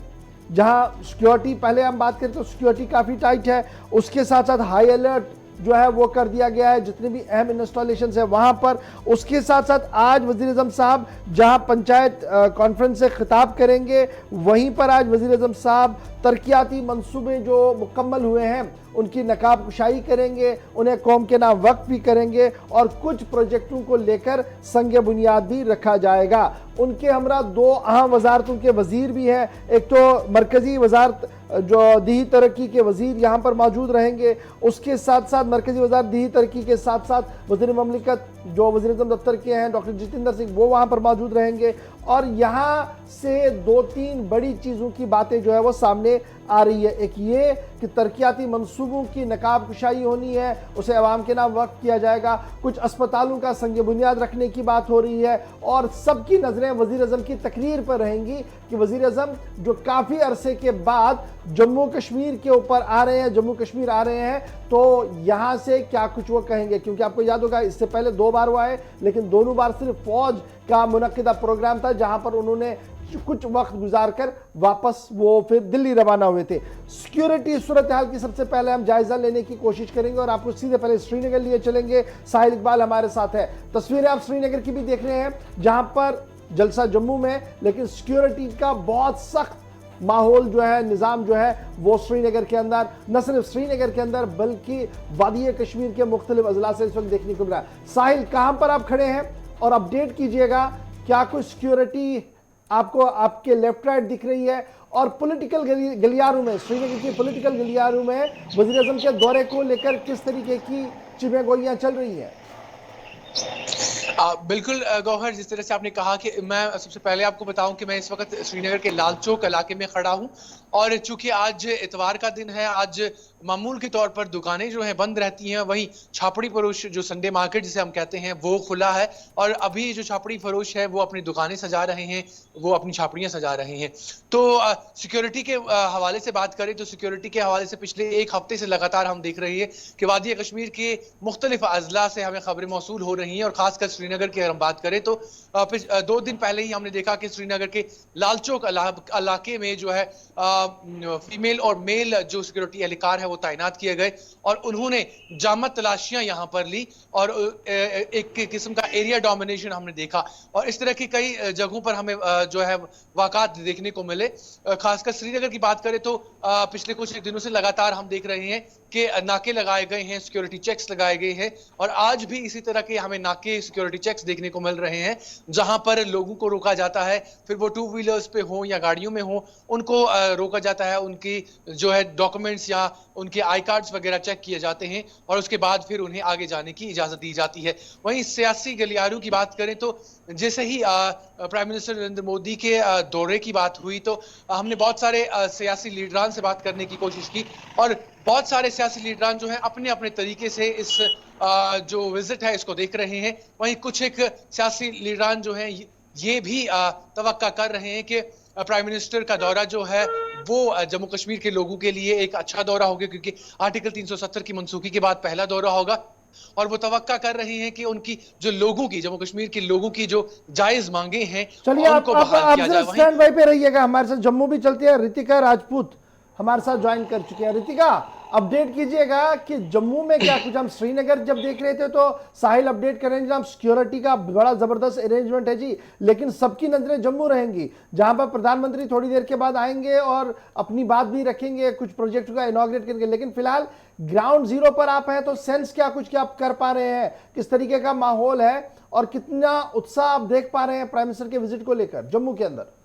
जहां सिक्योरिटी, पहले हम बात करें तो सिक्योरिटी काफ़ी टाइट है, उसके साथ साथ हाई अलर्ट जो है वो कर दिया गया है जितने भी अहम इंस्टॉलेशंस है वहां पर। उसके साथ साथ आज वज़ीर-ए-आज़म साहब जहां पंचायत कॉन्फ्रेंस से खिताब करेंगे, वहीं पर आज वज़ीर-ए-आज़म साहब तरक्याती मंसूबे जो मुकम्मल हुए हैं उनकी नकाब कुशाई करेंगे, उन्हें कौम के नाम वक्फ भी करेंगे और कुछ प्रोजेक्टों को लेकर संग बुनियाद भी रखा जाएगा। उनके हमरा 2 अहम वजारतों के वजीर भी हैं, एक तो मरकजी वजारत जो दीही तरक्की के वजीर यहाँ पर मौजूद रहेंगे, उसके साथ साथ मरकजी वजारत दीही तरक्की के साथ साथ वज़ीर ममलिकत जो वज़ीर-ए-आज़म दफ्तर के हैं डॉक्टर जितेंद्र सिंह, वो वहाँ पर मौजूद रहेंगे और यहाँ से 2-3 बड़ी चीज़ों की बातें जो है वो सामने आ रही है। एक ये कि तरक्याती मंसूबों की नकाब कुशाई होनी है, उसे अवाम के नाम वक्फ किया जाएगा, कुछ अस्पतालों का संग बुनियाद रखने की बात हो रही है और सबकी नज़रें वज़ीर-ए-आज़म की तकरीर पर रहेंगी कि वज़ीर-ए-आज़म जो काफ़ी अरसे के बाद जम्मू कश्मीर के ऊपर आ रहे हैं, जम्मू कश्मीर आ रहे हैं, तो यहाँ से क्या कुछ वो कहेंगे। क्योंकि आपको याद होगा इससे पहले 2 बार वो आए, लेकिन दोनों बार सिर्फ फौज का मुनक्किदा प्रोग्राम था जहाँ पर उन्होंने कुछ वक्त गुजारकर वापस वो फिर दिल्ली रवाना हुए थे। सिक्योरिटी सूरत हाल की सबसे पहले हम जायजा लेने की कोशिश करेंगे और आपको सीधे पहले श्रीनगर लिए चलेंगे। साहिल इकबाल हमारे साथ है। तस्वीरें आप श्रीनगर की भी देख रहे हैं, जहां पर जलसा जम्मू में, लेकिन सिक्योरिटी का बहुत सख्त माहौल जो है, निज़ाम जो है वो श्रीनगर के अंदर, न सिर्फ श्रीनगर के अंदर बल्कि वादी कश्मीर के मुख्तलिफ अजला से इस वक्त देखने को मिला है। साहिल, कहां पर आप खड़े हैं और अपडेट कीजिएगा, क्या कोई सिक्योरिटी आपको आपके लेफ्ट राइट दिख रही है? और पॉलिटिकल गलियारों में, श्रीनगर की पॉलिटिकल गलियारों में वज़ीर आज़म के दौरे को लेकर किस तरीके की चिमेगोइयां चल रही हैं? बिल्कुल गौहर, जिस तरह से आपने कहा कि मैं सबसे पहले आपको बताऊं कि मैं इस वक्त श्रीनगर के लाल चौक इलाके में खड़ा हूं और चूंकि आज इतवार का दिन है, आज मामूल के तौर पर दुकानें जो हैं बंद रहती हैं, वहीं छापड़ी फरोश जो संडे मार्केट जिसे हम कहते हैं वो खुला है और अभी जो छापड़ी फरोश है वो अपनी दुकानें सजा रहे हैं, वो अपनी छापड़ियां सजा रहे हैं। तो सिक्योरिटी के हवाले से बात करें तो सिक्योरिटी के हवाले से पिछले एक हफ्ते से लगातार हम देख रहे हैं कि वादी कश्मीर के मुख्तलिफ अजला से हमें खबरें मौसूल हो रही हैं और खासकर श्रीनगर की अगर हम बात करें तो 2 दिन पहले ही हमने देखा कि श्रीनगर के लाल चौक इलाके में जो है फीमेल और मेल जो सिक्योरिटी एहलकार है वो तैनात किए गए और उन्होंने जामत तलाशियां यहां पर ली और एक किस्म का एरिया डोमिनेशन हमने देखा और इस तरह की कई जगहों पर हमें जो है वाक़ात देखने को मिले। खासकर श्रीनगर की बात करें तो पिछले कुछ दिनों से लगातार हम देख रहे हैं कि नाके लगाए गए हैं, सिक्योरिटी चेक्स लगाए गए हैं और आज भी इसी तरह के हमें नाके सिक्योरिटी चेक्स देखने को मिल रहे हैं जहां पर लोगों को रोका जाता है, फिर वो 2 व्हीलर्स पे हो या गाड़ियों में हो, उनको रोका जाता है, उनकी जो है डॉक्यूमेंट्स या उनके आई कार्ड्स वगैरह चेक किए जाते हैं और उसके बाद फिर उन्हें आगे जाने की इजाजत दी जाती है। वहीं सियासी गलियारों की बात करें तो जैसे ही प्राइम मिनिस्टर नरेंद्र मोदी के दौरे की बात हुई तो हमने बहुत सारे सियासी लीडरान से बात करने की कोशिश की और बहुत सारे सियासी लीडरान जो हैं अपने अपने तरीके से इस जो विजिट है इसको देख रहे हैं। वहीं कुछ एक सियासी लीडरान जो हैं ये भी तवक्का कर रहे हैं कि प्राइम मिनिस्टर का दौरा जो है वो जम्मू कश्मीर के लोगों के लिए एक अच्छा दौरा होगा क्योंकि आर्टिकल 370 की मनसूखी के बाद पहला दौरा होगा और वो तवक्का कर रहे हैं कि उनकी जो लोगों की, जम्मू कश्मीर के लोगों की जो जायज मांगे हैं चलिए आप स्टैंड बाय पे रहिएगा, हमारे साथ जम्मू भी चलती है। रितिका राजपूत हमारे साथ ज्वाइन कर चुके हैं। रितिका, अपडेट कीजिएगा कि जम्मू में क्या कुछ, हम श्रीनगर जब देख रहे थे तो साहिल अपडेट कर रहे हैं जनाब सिक्योरिटी का बड़ा जबरदस्त अरेंजमेंट है जी, लेकिन सबकी नजरें जम्मू रहेंगी जहां पर प्रधानमंत्री थोड़ी देर के बाद आएंगे और अपनी बात भी रखेंगे, कुछ प्रोजेक्ट का इनॉग्रेट करेंगे, लेकिन फिलहाल ग्राउंड जीरो पर आप हैं तो सेंस क्या कुछ क्या आप कर पा रहे हैं, किस तरीके का माहौल है और कितना उत्साह आप देख पा रहे हैं प्राइम मिनिस्टर के विजिट को लेकर जम्मू के अंदर?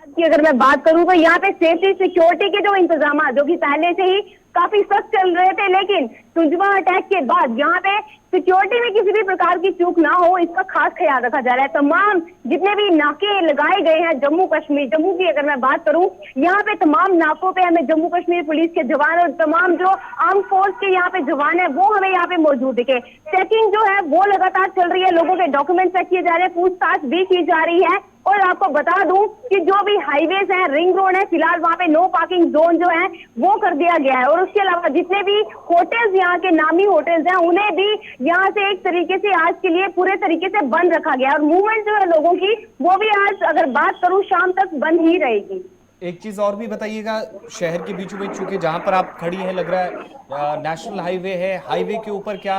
की अगर मैं बात करूं तो यहाँ पे सेफ्टी सिक्योरिटी के जो इंतजाम जो कि पहले से ही काफी सख्त चल रहे थे, लेकिन सुजमा अटैक के बाद यहाँ पे सिक्योरिटी में किसी भी प्रकार की चूक ना हो इसका खास ख्याल रखा जा रहा है। तमाम जितने भी नाके लगाए गए हैं जम्मू की अगर मैं बात करूं, यहाँ पे तमाम नाकों पे हमें जम्मू कश्मीर पुलिस के जवान और तमाम जो आर्म फोर्स के यहाँ पे जवान है वो हमें यहाँ पे मौजूद दिखे। चेकिंग जो है वो लगातार चल रही है, लोगों के डॉक्यूमेंट चेक किए जा रहे हैं, पूछताछ भी की जा रही है। और आपको बता दूं कि जो भी हाईवेज हैं, रिंग रोड है, फिलहाल वहां पे नो पार्किंग जोन जो है वो कर दिया गया है और उसके अलावा जितने भी होटल्स यहाँ के नामी होटल्स हैं उन्हें भी यहाँ से एक तरीके से आज के लिए पूरे तरीके से बंद रखा गया और मूवमेंट जो है लोगों की वो भी आज अगर बात करूं शाम तक बंद ही रहेगी। एक चीज और भी बताइएगा, शहर के बीचों बीच चूंकि जहां पर आप खड़ी हैं लग रहा है नेशनल हाईवे है, हाईवे के ऊपर क्या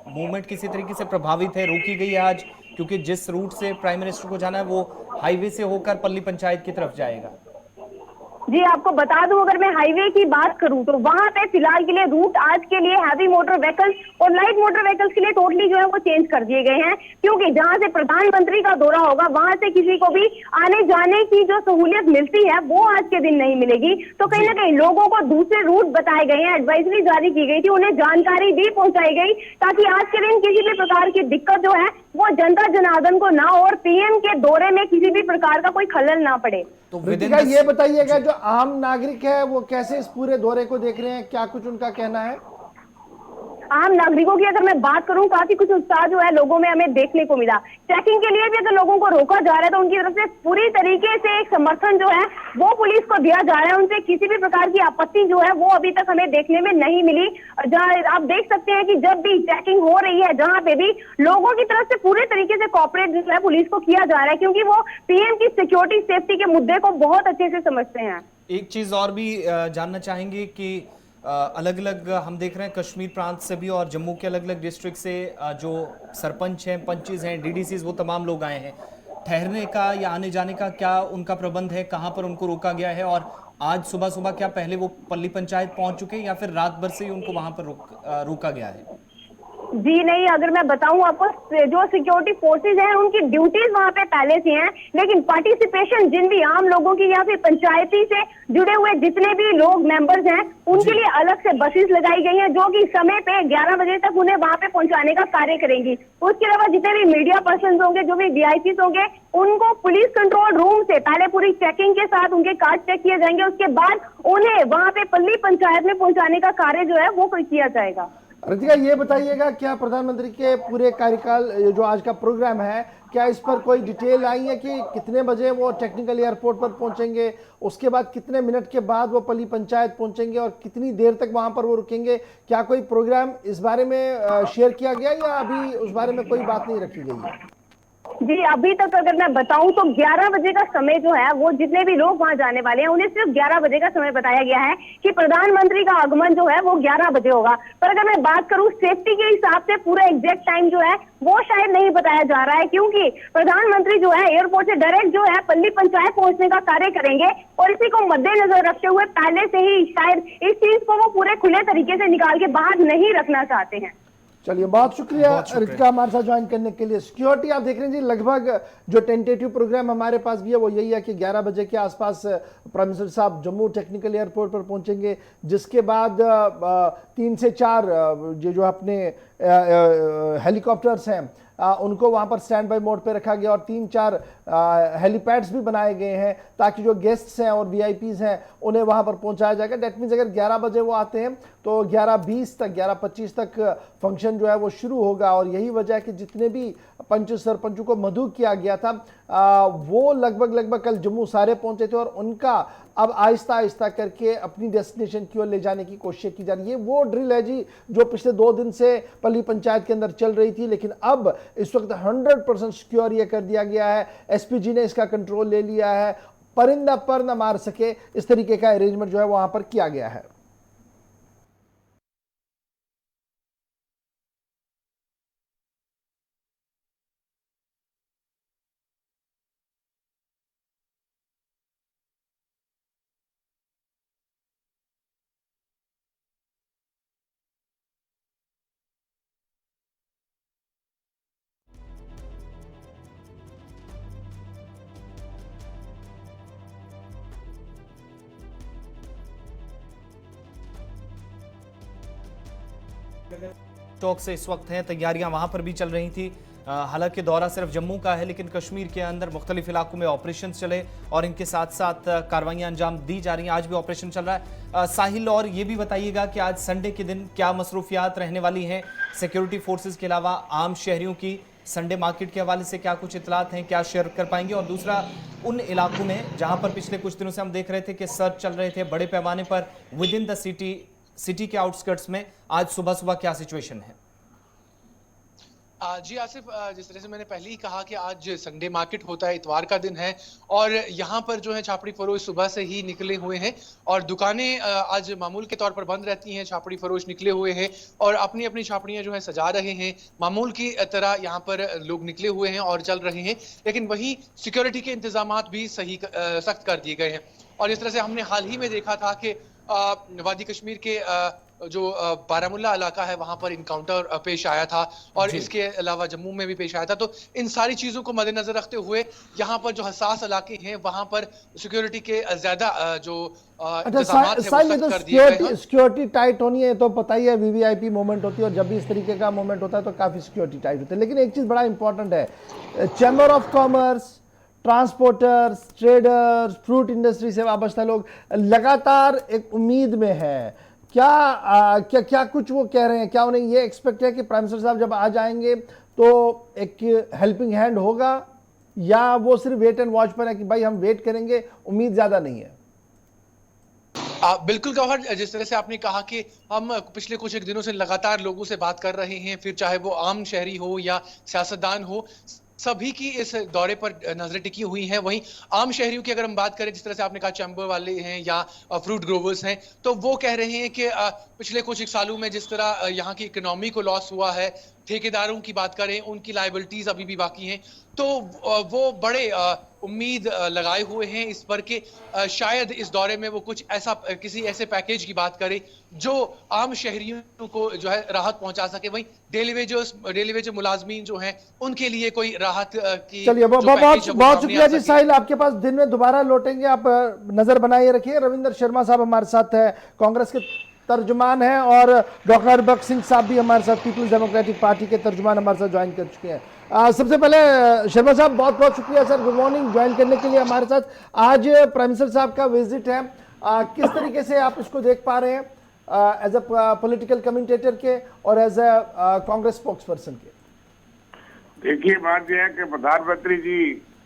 मूवमेंट किसी तरीके से प्रभावित है, रोकी गई है आज? क्योंकि जिस रूट से प्राइम मिनिस्टर को जाना है वो हाईवे से होकर पल्ली पंचायत की तरफ जाएगा। जी आपको बता दूं अगर मैं हाईवे की बात करूं तो वहां पे फिलहाल के लिए रूट आज के लिए हैवी मोटर व्हीकल्स और लाइट मोटर व्हीकल्स के लिए टोटली जो है वो चेंज कर दिए गए हैं, क्योंकि जहां से प्रधानमंत्री का दौरा होगा वहां से किसी को भी आने जाने की जो सहूलियत मिलती है वो आज के दिन नहीं मिलेगी। तो कहीं ना कहीं लोगों को दूसरे रूट बताए गए हैं, एडवाइजरी जारी की गई थी, उन्हें जानकारी भी पहुंचाई गई ताकि आज के दिन किसी भी प्रकार की दिक्कत जो है वो जनता जनार्दन को ना हो और पीएम के दौरे में किसी भी प्रकार का कोई खलल ना पड़े। तो रितिका ये बताइएगा जो आम नागरिक है वो कैसे इस पूरे दौरे को देख रहे हैं, क्या कुछ उनका कहना है? आम नागरिकों की अगर मैं बात करूं, काफी कुछ उत्साह जो है लोगों में हमें देखने को मिला। चेकिंग के लिए भी अगर लोगों को रोका जा रहा है तो उनकी तरफ से पूरी तरीके से एक समर्थन जो है वो पुलिस को दिया जा रहा है। उनसे किसी भी प्रकार की आपत्ति जो है वो अभी तक हमें देखने में नहीं मिली। जहां आप देख सकते हैं कि जब भी चेकिंग हो रही है, जहां पे भी लोगों की तरफ से पूरे तरीके से कोऑपरेट जो है पुलिस को किया जा रहा है, क्योंकि वो पीएम की सिक्योरिटी सेफ्टी के मुद्दे को बहुत अच्छे से समझते हैं। एक चीज और भी जानना चाहेंगे कि अलग अलग हम देख रहे हैं कश्मीर प्रांत से भी और जम्मू के अलग अलग डिस्ट्रिक्ट से जो सरपंच हैं, पंचेस हैं, डीडीसीज, वो तमाम लोग आए हैं। ठहरने का या आने जाने का क्या उनका प्रबंध है, कहाँ पर उनको रोका गया है? और आज सुबह सुबह क्या पहले वो पल्ली पंचायत पहुंच चुके हैं या फिर रात भर से ही उनको वहां पर रोका गया है? जी नहीं, अगर मैं बताऊं आपको, जो सिक्योरिटी फोर्सेज हैं उनकी ड्यूटीज वहां पे पहले से हैं, लेकिन पार्टिसिपेशन जिन भी आम लोगों की या फिर पंचायती से जुड़े हुए जितने भी लोग मेंबर्स हैं उनके लिए अलग से बसेस लगाई गई हैं, जो कि समय पे 11 बजे तक उन्हें वहां पे पहुंचाने का कार्य करेंगी। उसके अलावा जितने भी मीडिया पर्सन होंगे, जो भी वीआईपी होंगे, उनको पुलिस कंट्रोल रूम से पहले पूरी चेकिंग के साथ उनके कार्ड चेक किए जाएंगे। उसके बाद उन्हें वहां पे पल्ली पंचायत में पहुंचाने का कार्य जो है वो किया जाएगा। रितिका, ये बताइएगा क्या प्रधानमंत्री के पूरे कार्यकाल जो आज का प्रोग्राम है, क्या इस पर कोई डिटेल आई है कि कितने बजे वो टेक्निकल एयरपोर्ट पर पहुंचेंगे, उसके बाद कितने मिनट के बाद वो पल्ली पंचायत पहुंचेंगे और कितनी देर तक वहां पर वो रुकेंगे? क्या कोई प्रोग्राम इस बारे में शेयर किया गया या अभी उस बारे में कोई बात नहीं रखी गई है? जी, अभी तक अगर मैं बताऊं तो 11 बजे का समय जो है वो जितने भी लोग वहां जाने वाले हैं उन्हें सिर्फ 11 बजे का समय बताया गया है कि प्रधानमंत्री का आगमन जो है वो 11 बजे होगा। पर अगर मैं बात करूं सेफ्टी के हिसाब से पूरा एग्जैक्ट टाइम जो है वो शायद नहीं बताया जा रहा है, क्योंकि प्रधानमंत्री जो है एयरपोर्ट से डायरेक्ट जो है पल्ली पंचायत पहुंचने का कार्य करेंगे और इसी को मद्देनजर रखते हुए पहले से ही शायद इस चीज को वो पूरे खुले तरीके से निकाल के बाहर नहीं रखना चाहते हैं। चलिए, बहुत शुक्रिया रितिका हमारे साथ ज्वाइन करने के लिए। सिक्योरिटी आप देख रहे हैं जी, लगभग जो टेंटेटिव प्रोग्राम हमारे पास भी है वो यही है कि 11 बजे के आसपास प्राइम मिनिस्टर साहब जम्मू टेक्निकल एयरपोर्ट पर पहुंचेंगे, जिसके बाद 3 से 4 जो अपने हेलीकॉप्टर्स हैं उनको वहां पर स्टैंड बाय मोड पे रखा गया और 3-4 हेलीपैड्स भी बनाए गए हैं ताकि जो गेस्ट्स हैं और वीआईपीज हैं उन्हें वहां पर पहुंचाया जाएगा। डेट मीन्स अगर 11 बजे वो आते हैं तो 11:20 तक 11:25 तक फंक्शन जो है वो शुरू होगा। और यही वजह है कि जितने भी पंच सरपंचों को मधु किया गया था वो लगभग कल जम्मू सारे पहुंचे थे और उनका अब आहिस्ता आहिस्ता करके अपनी डेस्टिनेशन की ओर ले जाने की कोशिश की जा रही है। वो ड्रिल है जी जो पिछले 2 दिन से पल्ली पंचायत के अंदर चल रही थी, लेकिन अब इस वक्त 100% सिक्योर ये कर दिया गया है। एसपीजी ने इसका कंट्रोल ले लिया है, परिंदा पर न मार सके इस तरीके का अरेंजमेंट जो है वहां पर किया गया है। चौक से इस वक्त हैं, तैयारियां वहां पर भी चल रही थी। हालांकि दौरा सिर्फ जम्मू का है, लेकिन कश्मीर के अंदर मुख्तलिफ इलाकों में ऑपरेशन चले और इनके साथ साथ कार्रवाइयां अंजाम दी जा रही हैं। आज भी ऑपरेशन चल रहा है। साहिल, और ये भी बताइएगा कि आज संडे के दिन क्या मसरूफियात रहने वाली हैं सिक्योरिटी फोर्सेज के अलावा आम शहरियों की? संडे मार्केट के हवाले से क्या कुछ इतलात हैं, क्या शेयर कर पाएंगे? और दूसरा, उन इलाकों में जहां पर पिछले कुछ दिनों से हम देख रहे थे कि सर्च चल रहे थे बड़े पैमाने पर विद इन द सिटी के आउटस्कर्ट्स में, आज सुबह सुबह क्या सिचुएशन है? जी आसिफ, जिस तरह से मैंने पहले ही कहा कि आज संडे मार्केट होता है, इतवार का दिन है और यहाँ पर जो है छापड़ी फरोश सुबह से ही निकले हुए हैं और दुकानें आज मामूल के तौर पर बंद रहती हैं। छापड़ी फरोश निकले हुए हैं और अपनी अपनी छापड़ियाँ जो है सजा रहे हैं। मामूल की तरह यहाँ पर लोग निकले हुए हैं और चल रहे हैं, लेकिन वहीं सिक्योरिटी के इंतजाम भी सख्त कर दिए गए हैं। और इस तरह से हमने हाल ही में देखा था कि वादी कश्मीर के जो बारामुल्ला इलाका है वहां पर इनकाउंटर पेश आया था और इसके अलावा जम्मू में भी पेश आया था। तो इन सारी चीजों को मद्देनजर रखते हुए यहाँ पर जो हसास इलाके हैं वहां पर सिक्योरिटी के ज्यादा जो सिक्योरिटी टाइट होनी है तो पता ही है, वीवीआईपी मूवमेंट होती है और जब भी इस तरीके का मूवमेंट होता है तो काफी सिक्योरिटी टाइट होती है। लेकिन एक चीज बड़ा इंपॉर्टेंट है, chamber of commerce, transporters, traders, fruit industry से वाबस्ता लोग लगातार एक उम्मीद में है क्या क्या कुछ वो कह रहे हैं? क्या उन्हें ये एक्सपेक्ट है कि प्राइम मिनिस्टर साहब जब आ जाएंगे तो एक हेल्पिंग हैंड होगा, या वो सिर्फ वेट एंड वॉच पर है कि भाई हम वेट करेंगे, उम्मीद ज्यादा नहीं है? बिल्कुल गौहर, जिस तरह से आपने कहा कि हम पिछले कुछ एक दिनों से लगातार लोगों से बात कर रहे हैं, फिर चाहे वो आम शहरी हो या सियासतदान हो, सभी की इस दौरे पर नजरें टिकी हुई हैं। वहीं आम शहरियों की अगर हम बात करें, जिस तरह से आपने कहा चैम्बर वाले हैं या फ्रूट ग्रोवर्स हैं, तो वो कह रहे हैं कि पिछले कुछ एक सालों में जिस तरह यहाँ की इकोनॉमी को लॉस हुआ है, ठेकेदारों की बात करें, उनकी लायबिलिटीज अभी भी बाकी हैं, तो वो बड़े उम्मीद लगाए हुए हैं इस पर कि शायद इस दौरे में वो कुछ ऐसा किसी ऐसे पैकेज की बात करें जो आम शहरियों को जो है राहत पहुंचा सके। वहीं डेली वेज मुलाजमीन जो हैं उनके लिए कोई राहत की। चलिए, बहुत शुक्रिया जी साहिल, आपके पास दिन में दोबारा लौटेंगे, आप नजर बनाए रखिए। रविंदर शर्मा साहब हमारे साथ है, कांग्रेस के तर्जुमान हैं, और डॉक्टर हरबख्श सिंह साहब भी हमारे साथ, पीपल्स डेमोक्रेटिक पार्टी के तर्जुमान, हमारे साथ ज्वाइन कर चुके हैं। सबसे पहले शर्मा साहब, बहुत बहुत शुक्रिया सर, गुड मॉर्निंग, ज्वाइन करने के लिए हमारे साथ। आज प्राइम मिनिस्टर साहब का विजिट है, किस तरीके से आप इसको देख पा रहे हैं एज अ पॉलिटिकल कमेंटेटर के और as a Congress spokesperson के? देखिए, बात यह है कि प्रधानमंत्री जी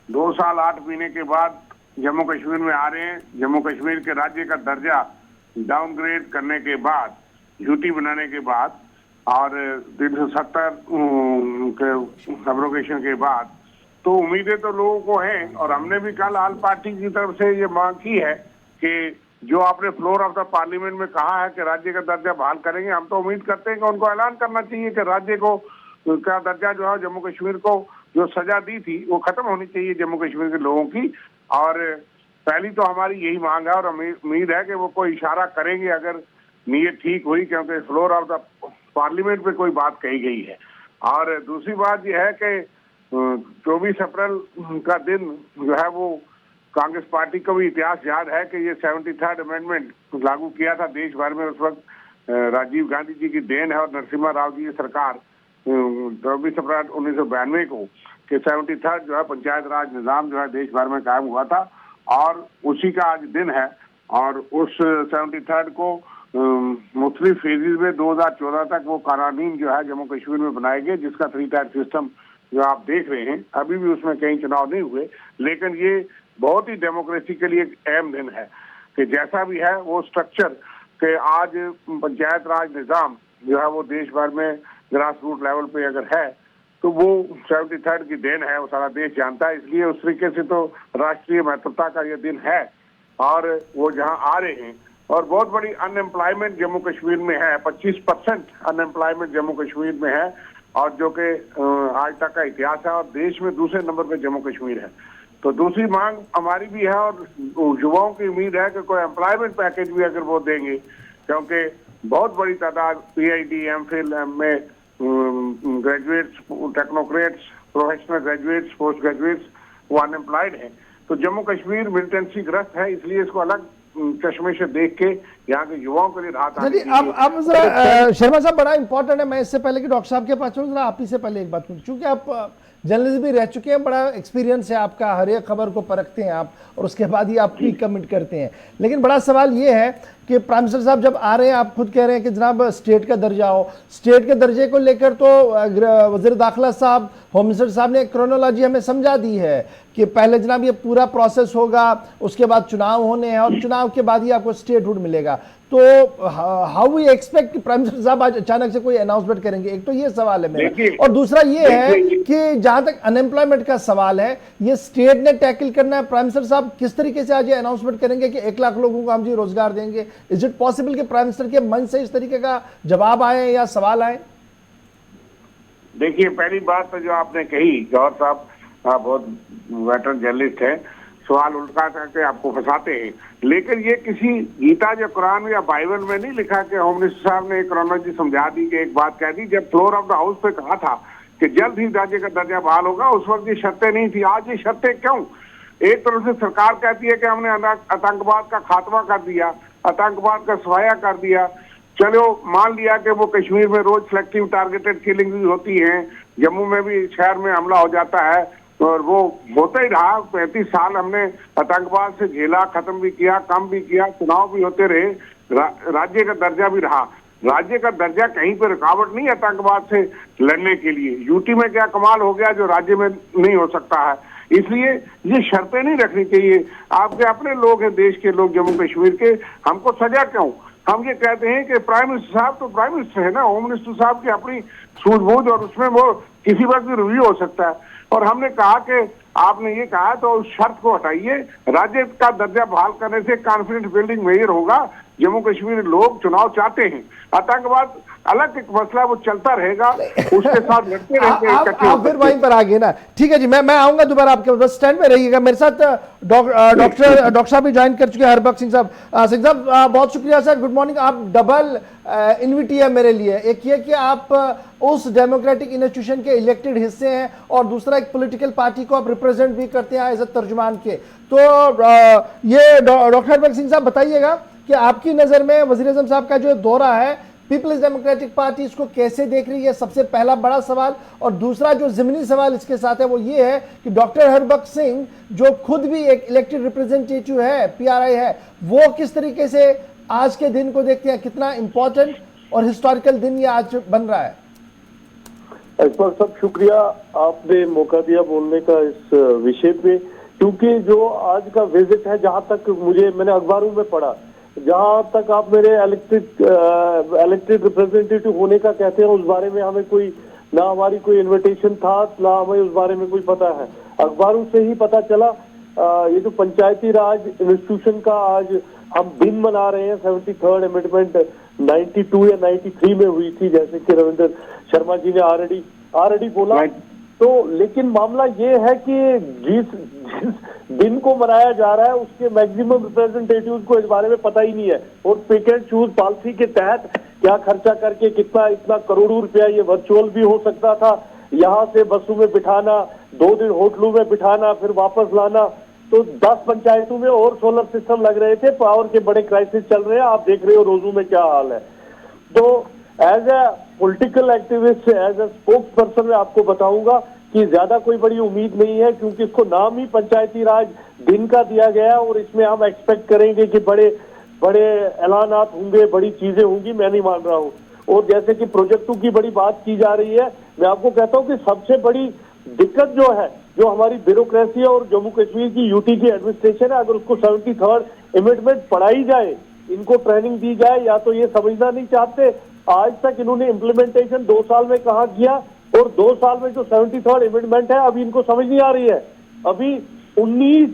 2 साल 8 महीने के बाद जम्मू कश्मीर में आ रहे हैं। जम्मू कश्मीर के राज्य का दर्जा डाउनग्रेड करने के बाद, यूटी बनाने के बाद और 370 के एब्रोगेशन के बाद, तो उम्मीदें तो लोगों को हैं। और हमने भी कल आल पार्टी की तरफ से ये मांग की है कि जो आपने फ्लोर ऑफ द पार्लियामेंट में कहा है कि राज्य का दर्जा बहाल करेंगे, हम तो उम्मीद करते हैं कि उनको ऐलान करना चाहिए कि राज्य को का दर्जा जो है जम्मू कश्मीर को जो सजा दी थी वो खत्म होनी चाहिए जम्मू कश्मीर के लोगों की। और पहली तो हमारी यही मांग है और उम्मीद है कि वो कोई इशारा करेंगे अगर नीयत ठीक हुई, क्योंकि फ्लोर ऑफ द पार्लियामेंट पे कोई बात कही गई है। और दूसरी बात यह है कि 24 अप्रैल का दिन जो है वो कांग्रेस पार्टी को भी इतिहास याद है कि ये 73rd अमेंडमेंट लागू किया था देश भर में। उस वक्त राजीव गांधी जी की देन है और नरसिम्हा राव जी की सरकार 24 अप्रैल 1992 को कि 73rd जो है पंचायत राज निजाम जो है देश भर में कायम हुआ था, और उसी का आज दिन है। और उस 73rd को मुख्तलिफ फेजेज में 2014 तक वो कानून जो है जम्मू कश्मीर में बनाए गए, जिसका 3 टायर सिस्टम जो आप देख रहे हैं। अभी भी उसमें कई चुनाव नहीं हुए, लेकिन ये बहुत ही डेमोक्रेसी के लिए एक अहम दिन है कि जैसा भी है वो स्ट्रक्चर के आज पंचायत राज निजाम जो है वो देश भर में ग्रास रूट लेवल पे अगर है तो वो 73rd की देन है, वो सारा देश जानता है। इसलिए उस तरीके से तो राष्ट्रीय महत्वता का ये दिन है। और वो जहाँ आ रहे हैं, और बहुत बड़ी अनएम्प्लॉयमेंट जम्मू कश्मीर में है, 25% अनएम्प्लॉयमेंट जम्मू कश्मीर में है, और जो कि आज तक का इतिहास है, और देश में दूसरे नंबर पे जम्मू कश्मीर है। तो दूसरी मांग हमारी भी है और युवाओं की उम्मीद है कि कोई एम्प्लॉयमेंट पैकेज भी अगर वो देंगे, क्योंकि बहुत बड़ी तादाद PhD, MPhil, MA graduates, technocrats, professional graduates, post graduates वो अनएम्प्लॉयड हैं। तो जम्मू कश्मीर मिलिटेंसी ग्रस्त है, इसलिए इसको अलग चश्मे से देख के यहाँ के युवाओं के लिए राहत आनी चाहिए। अब जरा शर्मा साहब, बड़ा इंपॉर्टेंट है, मैं इससे पहले कि डॉक्टर साहब के पास चलूँ, जरा आप ही से पहले एक बात पूछूं, क्योंकि आप जर्नलिस्ट भी रह चुके हैं, बड़ा एक्सपीरियंस है आपका, हर एक खबर को परखते हैं आप और उसके बाद ही आप भी कमेंट करते हैं। लेकिन बड़ा सवाल ये है कि प्राइम मिनिस्टर साहब जब आ रहे हैं, आप खुद कह रहे हैं कि जनाब स्टेट का दर्जा हो, स्टेट के दर्जे को लेकर तो वज़ीर दाखिला साहब, होम मिनिस्टर साहब ने एक क्रोनोलॉजी हमें समझा दी है कि पहले जनाब ये पूरा प्रोसेस होगा, उसके बाद चुनाव होने हैं और चुनाव के बाद ही आपको स्टेटहुड मिलेगा। तो हाउ वी एक्सपेक्ट कि प्राइम मिनिस्टर साहब आज अचानक से कोई अनाउंसमेंट करेंगे? एक तो ये सवाल है मेरा, और दूसरा ये है कि जहां तक अनएम्प्लॉयमेंट का सवाल है, ये स्टेट ने टैकल करना है। प्राइम मिनिस्टर साहब किस तरीके से आज ये अनाउंसमेंट करेंगे कि 1 लाख लोगों को हम जी रोजगार देंगे? इज इट पॉसिबल कि प्राइम मिनिस्टर के मन से इस तरीके का जवाब आए या सवाल आए? देखिए, पहली बात तो जो आपने कही, गौर साहब बहुत वेटरन जर्नलिस्ट है, सवाल उल्टा करके आपको फंसाते हैं। लेकिन ये किसी गीता या कुरान या बाइबल में नहीं लिखा कि होम मिनिस्टर साहब ने एक क्रोनोलॉजी समझा दी कि एक बात कह दी। जब फ्लोर ऑफ द हाउस पे कहा था कि जल्द ही राज्य का दर्जा बहाल होगा, उस वक्त ये शर्तें नहीं थी। आज ये शर्तें क्यों? एक तरफ से सरकार कहती है कि हमने आतंकवाद का खात्मा कर दिया, आतंकवाद का सफाया कर दिया। चलो मान लिया कि वो कश्मीर में रोज सिलेक्टिव टारगेटेड किलिंग भी होती है, जम्मू में भी शहर में हमला हो जाता है, और वो होता ही रहा। 35 साल हमने आतंकवाद से झेला, खत्म भी किया, कम भी किया, चुनाव भी होते रहे, राज्य का दर्जा भी रहा। राज्य का दर्जा कहीं पर रुकावट नहीं आतंकवाद से लड़ने के लिए। यूटी में क्या कमाल हो गया जो राज्य में नहीं हो सकता है। इसलिए ये शर्तें नहीं रखनी चाहिए। आपके अपने लोग हैं, देश के लोग, जम्मू कश्मीर के, हमको सजा क्यों? हम ये कहते हैं कि प्राइम मिनिस्टर साहब तो प्राइम मिनिस्टर है ना, होम मिनिस्टर साहब की अपनी सूझबूझ और उसमें वो किसी वक्त भी रिव्यू हो सकता है। और हमने कहा कि आपने ये कहा तो उस शर्त को हटाइए। राज्य का दर्जा बहाल करने से कॉन्फिडेंस बिल्डिंग मेजर होगा। जम्मू कश्मीर लोग चुनाव चाहते हैं, आतंकवाद अलग एक मसला, वो चलता रहेगा, उसके साथ लड़ते रहेंगे। आप फिर वहीं पर आ गए ना। ठीक है जी, मैं आऊंगा दोबारा आपके बस स्टैंड में रहिएगा। मेरे साथ डॉक्टर साहब भी ज्वाइन कर चुके हैं, हरबख्श सिंह साहब। सिंह साहब बहुत शुक्रिया सर, गुड मॉर्निंग। आप डबल इन्विटी है मेरे लिए। एक ये कि आप उस डेमोक्रेटिक इंस्टीट्यूशन के इलेक्टेड हिस्से हैं और दूसरा एक पॉलिटिकल पार्टी को आप रिप्रेजेंट भी करते हैं एज ए तर्जुमान के। तो ये डॉक्टर हरबख्श सिंह साहब बताइएगा कि आपकी नजर में वज़ीर-ए-आज़म साहब का जो दौरा है, पीपल्स डेमोक्रेटिक पार्टी इसको कैसे देख रही है, सबसे पहला बड़ा सवाल। और दूसरा जो ज़मीनी सवाल इसके साथ है वो ये है कि डॉक्टर हरबख्श सिंह जो खुद भी एक इलेक्टेड रिप्रेजेंटेटिव है, पीआरआई है, वो किस तरीके से आज के दिन को देखते हैं, कितना इंपॉर्टेंट और हिस्टोरिकल दिन ये आज बन रहा है। अकबर साहब शुक्रिया, आपने मौका दिया बोलने का इस विषय पे, क्योंकि जो आज का विजिट है, जहां तक मैंने अखबारों में पढ़ा, जहां तक आप मेरे इलेक्टेड रिप्रेजेंटेटिव होने का कहते हैं, उस बारे में हमें कोई ना हमारी कोई इनविटेशन था, ना हमें उस बारे में कोई पता है। अखबारों से ही पता चला। ये जो पंचायती राज इंस्टीट्यूशन का आज हम दिन मना रहे हैं, 73rd अमेंडमेंट 92 या 93 में हुई थी, जैसे कि रविंद्र शर्मा जी ने ऑलरेडी बोला। तो लेकिन मामला ये है कि जिस दिन को मनाया जा रहा है उसके मैक्सिमम रिप्रेजेंटेटिव्स को इस बारे में पता ही नहीं है। और पिक एंड चूज पॉलिसी के तहत क्या खर्चा करके इतना करोड़ों रुपया, ये वर्चुअल भी हो सकता था, यहाँ से बसों में बिठाना, 2 दिन होटलों में बिठाना, फिर वापस लाना। तो 10 पंचायतों में और सोलर सिस्टम लग रहे थे, पावर के बड़े क्राइसिस चल रहे हैं, आप देख रहे हो रोजू में क्या हाल है। तो as a political activist, as a spokesperson मैं आपको बताऊंगा कि ज्यादा कोई बड़ी उम्मीद नहीं है, क्योंकि इसको नाम ही पंचायती राज दिन का दिया गया है और इसमें हम एक्सपेक्ट करेंगे कि बड़े ऐलानात होंगे, बड़ी चीजें होंगी, मैं नहीं मान रहा हूँ। और जैसे कि प्रोजेक्टों की बड़ी बात की जा रही है, मैं आपको कहता हूँ कि सबसे बड़ी दिक्कत जो है, जो हमारी ब्यूरोक्रेसी है और जम्मू कश्मीर की यूटी की एडमिनिस्ट्रेशन है, अगर उसको 73rd अमेंडमेंट पढ़ाई जाए, इनको ट्रेनिंग दी जाए, या तो ये समझना नहीं चाहते। आज तक इन्होंने इम्प्लीमेंटेशन 2 साल में कहाँ किया, और 2 साल में जो 73rd अमेंडमेंट है अभी इनको समझ नहीं आ रही है। अभी 19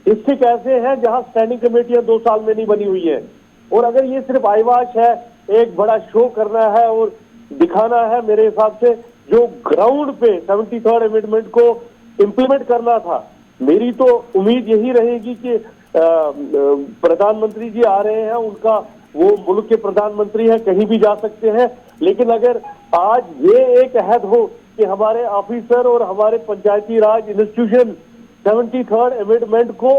डिस्ट्रिक्ट ऐसे हैं जहां स्टैंडिंग कमेटियां 2 साल में नहीं बनी हुई है। और अगर ये सिर्फ आईवाश है, एक बड़ा शो करना है और दिखाना है, मेरे हिसाब से जो ग्राउंड पे 73rd अमेंडमेंट को इम्प्लीमेंट करना था, मेरी तो उम्मीद यही रहेगी कि प्रधानमंत्री जी आ रहे हैं, उनका वो मुल्क के प्रधानमंत्री हैं, कहीं भी जा सकते हैं, लेकिन अगर आज ये एक अहद हो कि हमारे ऑफिसर और हमारे पंचायती राज इंस्टीट्यूशन 73rd अमेंडमेंट को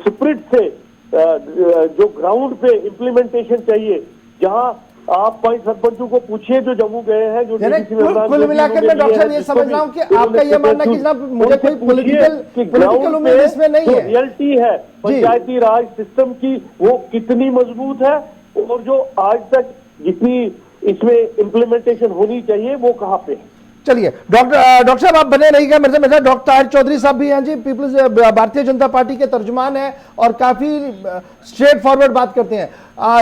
स्पिरिट से जो ग्राउंड पे इम्प्लीमेंटेशन चाहिए, जहां आप 5 सरपंचों को पूछिए जो जम्मू गए हैं, जो कुल मिलाकर मैं डॉक्टर साहब ये समझ रहा हूँ कि आपका ये मानना कि जनाब मुझे कोई पॉलिटिकल उम्मीद इसमें नहीं है। रियलिटी है पंचायती राज सिस्टम की, वो कितनी मजबूत है, और जो आज तक जितनी इसमें इम्प्लीमेंटेशन होनी चाहिए वो कहाँ पे है। चलिए डॉक्टर साहब आप बने रहिएगा मेरे साथ। डॉक्टर ताहिर चौधरी साहब भी हैं जी, पीपल्स भारतीय जनता पार्टी के तर्जुमान हैं और काफी स्ट्रेट फॉरवर्ड बात करते हैं।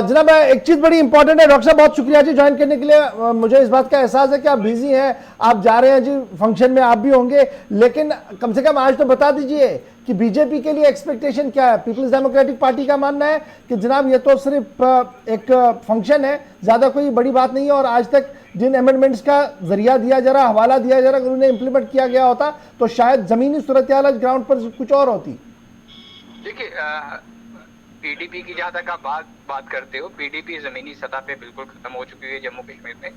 जनाब एक चीज बड़ी इंपॉर्टेंट है, डॉक्टर साहब बहुत शुक्रिया जी ज्वाइन करने के लिए। मुझे इस बात का एहसास है कि आप बिजी हैं, आप जा रहे हैं जी फंक्शन में, आप भी होंगे, लेकिन कम से कम आज तो बता दीजिए कि बीजेपी के लिए एक्सपेक्टेशन क्या है। पीपल्स डेमोक्रेटिक पार्टी का मानना है कि जनाब ये तो सिर्फ एक फंक्शन है, ज्यादा कोई बड़ी बात नहीं है, और आज तक जिन अमेंडमेंट्स का जरिया दिया जा रहा, हवाला दिया जा रहा, अगर उन्हें इंप्लीमेंट किया गया होता तो शायद जमीनी सूरत हाल ग्राउंड पर कुछ और होती। देखिए पीडीपी की जहाँ तक आप बात करते हो, पीडीपी जमीनी सतह पे बिल्कुल खत्म हो चुकी है जम्मू कश्मीर में।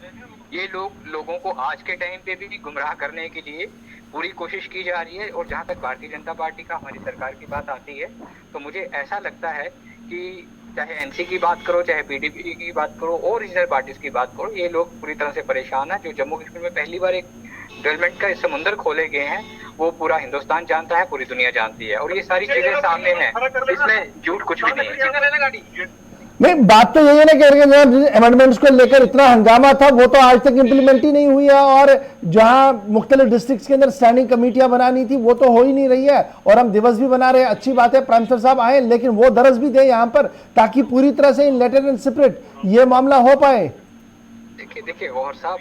ये लोगों को आज के टाइम पे भी गुमराह करने के लिए पूरी कोशिश की जा रही है। और जहाँ तक भारतीय जनता पार्टी का, हमारी सरकार की बात आती है, तो मुझे ऐसा लगता है कि चाहे एनसी की बात करो, चाहे पीडीपी की बात करो और रीजनल पार्टीज की बात करो, ये लोग पूरी तरह से परेशान है। जो जम्मू कश्मीर में पहली बार एक डेवलपमेंट का समुंदर खोले गए हैं, वो पूरा हिंदुस्तान जानता है, पूरी दुनिया जानती है, और ये सारी चीजें सामने हैं, इसमें झूठ कुछ भी नहीं है। नहीं, बात तो यही है ना कि अमेंडमेंट्स को लेकर इतना हंगामा था, वो तो आज तक इंप्लीमेंट ही नहीं हुई है, और जहां मुख्तलिफ डिस्ट्रिक्ट्स के अंदर स्टैंडिंग कमेटियां बनानी थी वो तो हो ही नहीं रही है, और हम दिवस भी बना रहे हैं। अच्छी बात है, प्राइम मिनिस्टर साहब आए, लेकिन वो दरस भी दे यहाँ पर, ताकि पूरी तरह से इन लेटर एंड सेपरेट ये मामला हो पाए। देखिए गौहर साहब,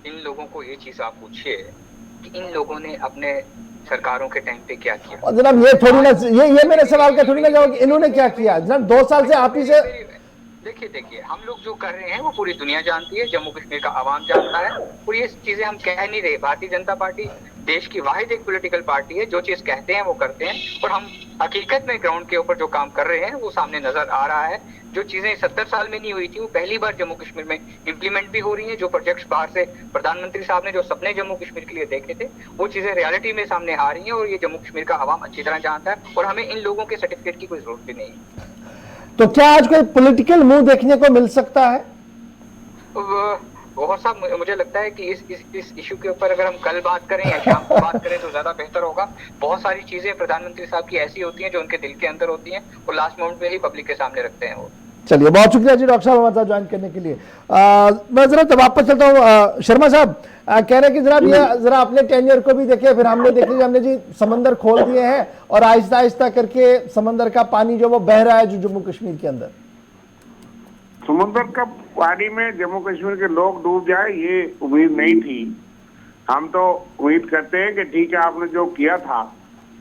इन लोगों को ये चीज आप पूछिए कि इन लोगों ने अपने सरकारों के टाइम पे क्या किया। और जनाब ये थोड़ी ना, ये मेरे सवाल का थोड़ी ना जवाब कि इन्होंने क्या किया। जनाब 2 साल से आप ही से देखिए हम लोग जो कर रहे हैं वो पूरी दुनिया जानती है, जम्मू कश्मीर का आवाम जानता है, और ये चीजें हम कह नहीं रहे। भारतीय जनता पार्टी देश की वाहिद एक पॉलिटिकल पार्टी है, जो चीज कहते हैं वो करते हैं, और हम हकीकत में ग्राउंड के ऊपर जो काम कर रहे हैं वो सामने नजर आ रहा है। जो चीजें 70 साल में नहीं हुई थी वो पहली बार जम्मू कश्मीर में इंप्लीमेंट भी हो रही हैं। जो प्रोजेक्ट्स बाहर से प्रधानमंत्री साहब ने जो सपने जम्मू कश्मीर के लिए देखे थे वो चीजें रियलिटी में सामने आ रही हैं, और ये जम्मू कश्मीर का आवाम अच्छी तरह जानता है, और हमें इन लोगों के सर्टिफिकेट की कोई जरूरत भी नहीं है। तो क्या आज कोई पॉलिटिकल मूव देखने को मिल सकता है? गौहर साहब, मुझे लगता है कि इस इशू के ऊपर अगर हम कल बात करें या शाम को बात करें तो ज्यादा बेहतर होगा। बहुत सारी चीजें प्रधानमंत्री साहब की ऐसी होती हैं जो उनके दिल के अंदर होती हैं, और लास्ट मोमेंट पे ही पब्लिक के सामने रखते हैं वो। चलिए, बहुत शुक्रिया जी डॉक्टर साहब हमारे साथ ज्वाइन करने के लिए। मैं जरा जब वापस चलता हूँ, शर्मा साहब कह रहे हैं कि जनाब ये जरा अपने टेन्योर को भी देखिए, फिर हमने देख लिया, हमने जी समंदर खोल दिए हैं और आहिस्ता आहिस्ता करके समंदर का पानी जो वो बह रहा है जो जम्मू कश्मीर के अंदर। समुद्र का पानी में जम्मू कश्मीर के लोग डूब जाए ये उम्मीद नहीं थी। हम तो उम्मीद करते हैं कि ठीक है, आपने जो किया था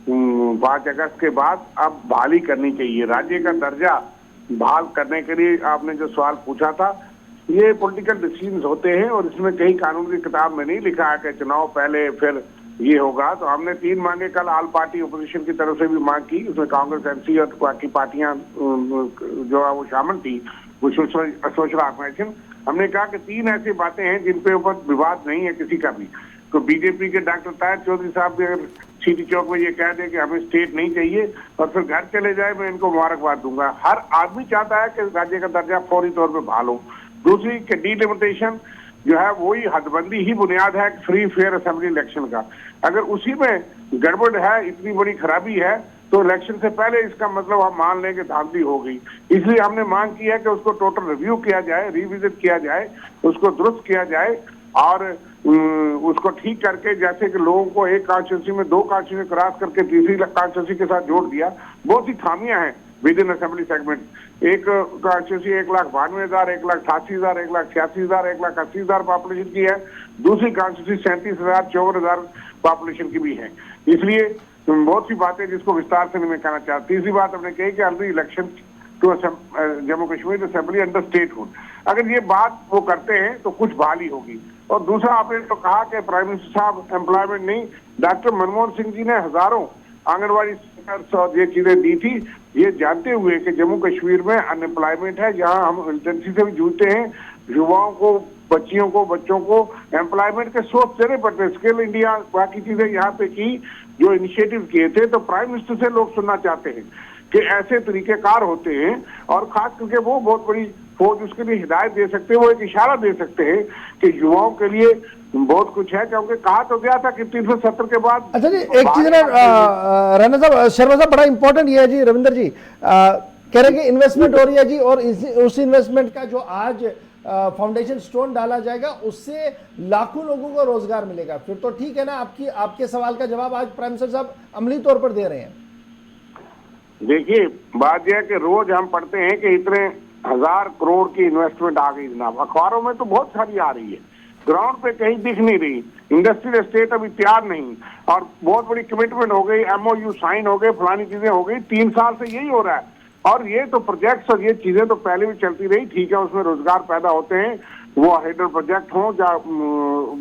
5 अगस्त के बाद अब बहाली करनी चाहिए। राज्य का दर्जा बहाल करने के लिए आपने जो सवाल पूछा था, ये पॉलिटिकल डिसीजन होते हैं, और इसमें कहीं कानून की किताब में नहीं लिखा है कि चुनाव पहले फिर ये होगा। तो हमने 3 मांगे कल ऑल पार्टी अपोजिशन की तरफ से भी मांग की, उसमें कांग्रेस, एनसी और बाकी पार्टियां जो है वो शामिल थी, वो सोशल ऑर्गेनाइजेशन। हमने कहा कि 3 ऐसी बातें हैं जिन पे ऊपर विवाद नहीं है किसी का भी। तो बीजेपी के डॉक्टर ताहिर चौधरी साहब भी अगर सीटी चौक में ये कह दे कि हमें स्टेट नहीं चाहिए और फिर घर चले जाए, मैं इनको मुबारकबाद दूंगा। हर आदमी चाहता है कि राज्य का दर्जा फौरी तौर पर बहाल हो। दूसरी कि डिलिमिटेशन जो है वही हदबंदी ही बुनियाद है फ्री फेयर असेंबली इलेक्शन का। अगर उसी में गड़बड़ है, इतनी बड़ी खराबी है, तो इलेक्शन से पहले इसका मतलब हम मान लें कि धांधली हो गई। इसलिए हमने मांग की है कि उसको टोटल रिव्यू किया जाए, रिविजिट किया जाए, उसको दुरुस्त किया जाए, और उसको ठीक करके, जैसे कि लोगों को एक कॉन्स्टिट्यूंसी में 2 कॉन्स्टिट्यूंसी क्रॉस करके तीसरी कॉन्स्टिट्यूंसी के साथ जोड़ दिया। बहुत सी खामियां हैं विद इन असेंबली सेगमेंट। एक कॉन्स्टिट्यूंसी 1,92,000, 1,88,000, 1,86,000, 1,80,000 पॉपुलेशन की है। दूसरी कॉन्स्टिट्यूंसी 37,000, 54,000 पॉपुलेशन की भी है। इसलिए बहुत सी बातें जिसको विस्तार से मैं कहना चाहता। तीसरी बात हमने कही कि early election to Jammu Kashmir assembly under statehood, अगर ये बात वो करते हैं तो कुछ बहाली होगी। और दूसरा, आपने तो कहा कि प्राइम मिनिस्टर साहब एम्प्लॉयमेंट नहीं, डॉक्टर मनमोहन सिंह जी ने हजारों आंगनबाड़ी सेंटर्स और ये चीजें दी थी, ये जानते हुए कि जम्मू कश्मीर में अनएम्प्लॉयमेंट है, जहां हम मिलिटेंसी से भी जूझते हैं। युवाओं को, बच्चियों को, बच्चों को एम्प्लॉयमेंट के सोर्स देने पड़ते, स्किल इंडिया बाकी चीजें यहाँ पे की, जो इनिशिएटिव किए थे। तो प्राइम मिनिस्टर से लोग सुनना चाहते हैं कि ऐसे तरीकेकार होते हैं, और खास करके वो बहुत बड़ी फौज उसके लिए हिदायत दे सकते हैं, वो एक इशारा दे सकते हैं कि युवाओं के लिए बहुत कुछ है। क्योंकि कहा तो गया था कि 370 के बाद। अच्छा जी, एक चीज ना राणा साहब, शर्मा साहब, बड़ा इंपॉर्टेंट ये है जी, रविंदर जी कह रहे हैं कि इन्वेस्टमेंट हो रही है जी, और उस इन्वेस्टमेंट का जो आज फाउंडेशन स्टोन डाला जाएगा उससे लाखों लोगों को रोजगार मिलेगा। फिर तो ठीक है ना, आपके सवाल का जवाब आज प्राइम मिनिस्टर साहब अमली तौर पर दे रहे हैं। देखिए, बात यह है कि रोज हम पढ़ते हैं कि इतने 1000 करोड़ की इन्वेस्टमेंट आ गई जनाब। अखबारों में तो बहुत सारी आ रही है, ग्राउंड पे कहीं दिख नहीं रही। इंडस्ट्रियल एस्टेट अभी तैयार नहीं, और बहुत बड़ी कमिटमेंट हो गई, MOU साइन हो गए, फलानी चीजें हो गई। 3 साल से यही हो रहा है, और ये तो प्रोजेक्ट्स और ये चीजें तो पहले भी चलती रही। ठीक है, उसमें रोजगार पैदा होते हैं, वो हेडर प्रोजेक्ट हो या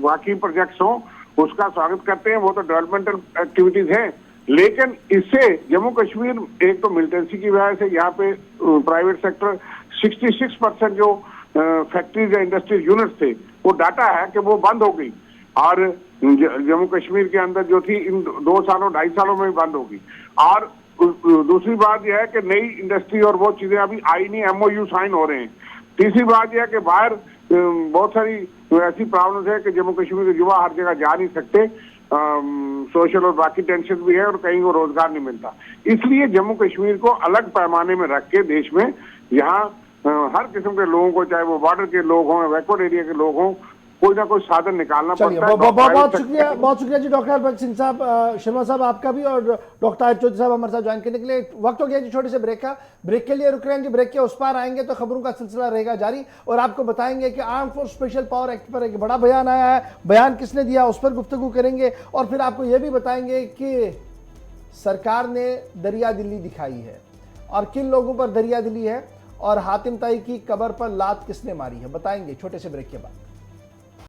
बाकी प्रोजेक्ट्स हो, उसका स्वागत करते हैं, वो तो डेवलपमेंटल एक्टिविटीज हैं। लेकिन इससे जम्मू कश्मीर, एक तो मिलिटेंसी की वजह से यहाँ पे प्राइवेट सेक्टर 66% जो फैक्ट्रीज या इंडस्ट्रियल यूनिट्स थे, वो डाटा है कि वो बंद हो गई, और जम्मू कश्मीर के अंदर जो थी इन 2 सालों 2.5 सालों में बंद होगी। और दूसरी बात यह है कि नई इंडस्ट्री और वो चीजें अभी आई नहीं, MOU साइन हो रहे हैं। तीसरी बात यह है कि बाहर बहुत सारी ऐसी प्रॉब्लम्स है कि जम्मू कश्मीर के युवा हर जगह जा नहीं सकते, सोशल और बाकी टेंशन भी है, और कहीं को रोजगार नहीं मिलता। इसलिए जम्मू कश्मीर को अलग पैमाने में रख के देश में यहाँ हर किस्म के लोगों को, चाहे वो बॉर्डर के लोग हों, बैकवर्ड एरिया के लोग हों, कोई ना कोई साधन निकालना चलिए, पड़ता है। बहुत शुक्रिया जी डॉक्टर हरबख्श सिंह साहब, शर्मा साहब आपका भी, और डॉक्टर आरिफ चौधरी साहब हमारे साथ ज्वाइन करने के लिए। वक्त हो गया जी छोटे से ब्रेक का, ब्रेक के लिए रुक रहे हैं जी। ब्रेक के उस पार आएंगे तो खबरों का सिलसिला रहेगा जारी और आपको बताएंगे कि arm force special power act पर एक बड़ा बयान आया है, बयान किसने दिया उस पर गुफ्तगू करेंगे और फिर आपको यह भी बताएंगे कि सरकार ने दरिया दिली दिखाई है और किन लोगों पर दरिया दिली है और हातिम ताई की कब्र पर लात किसने मारी है, बताएंगे छोटे से ब्रेक के बाद।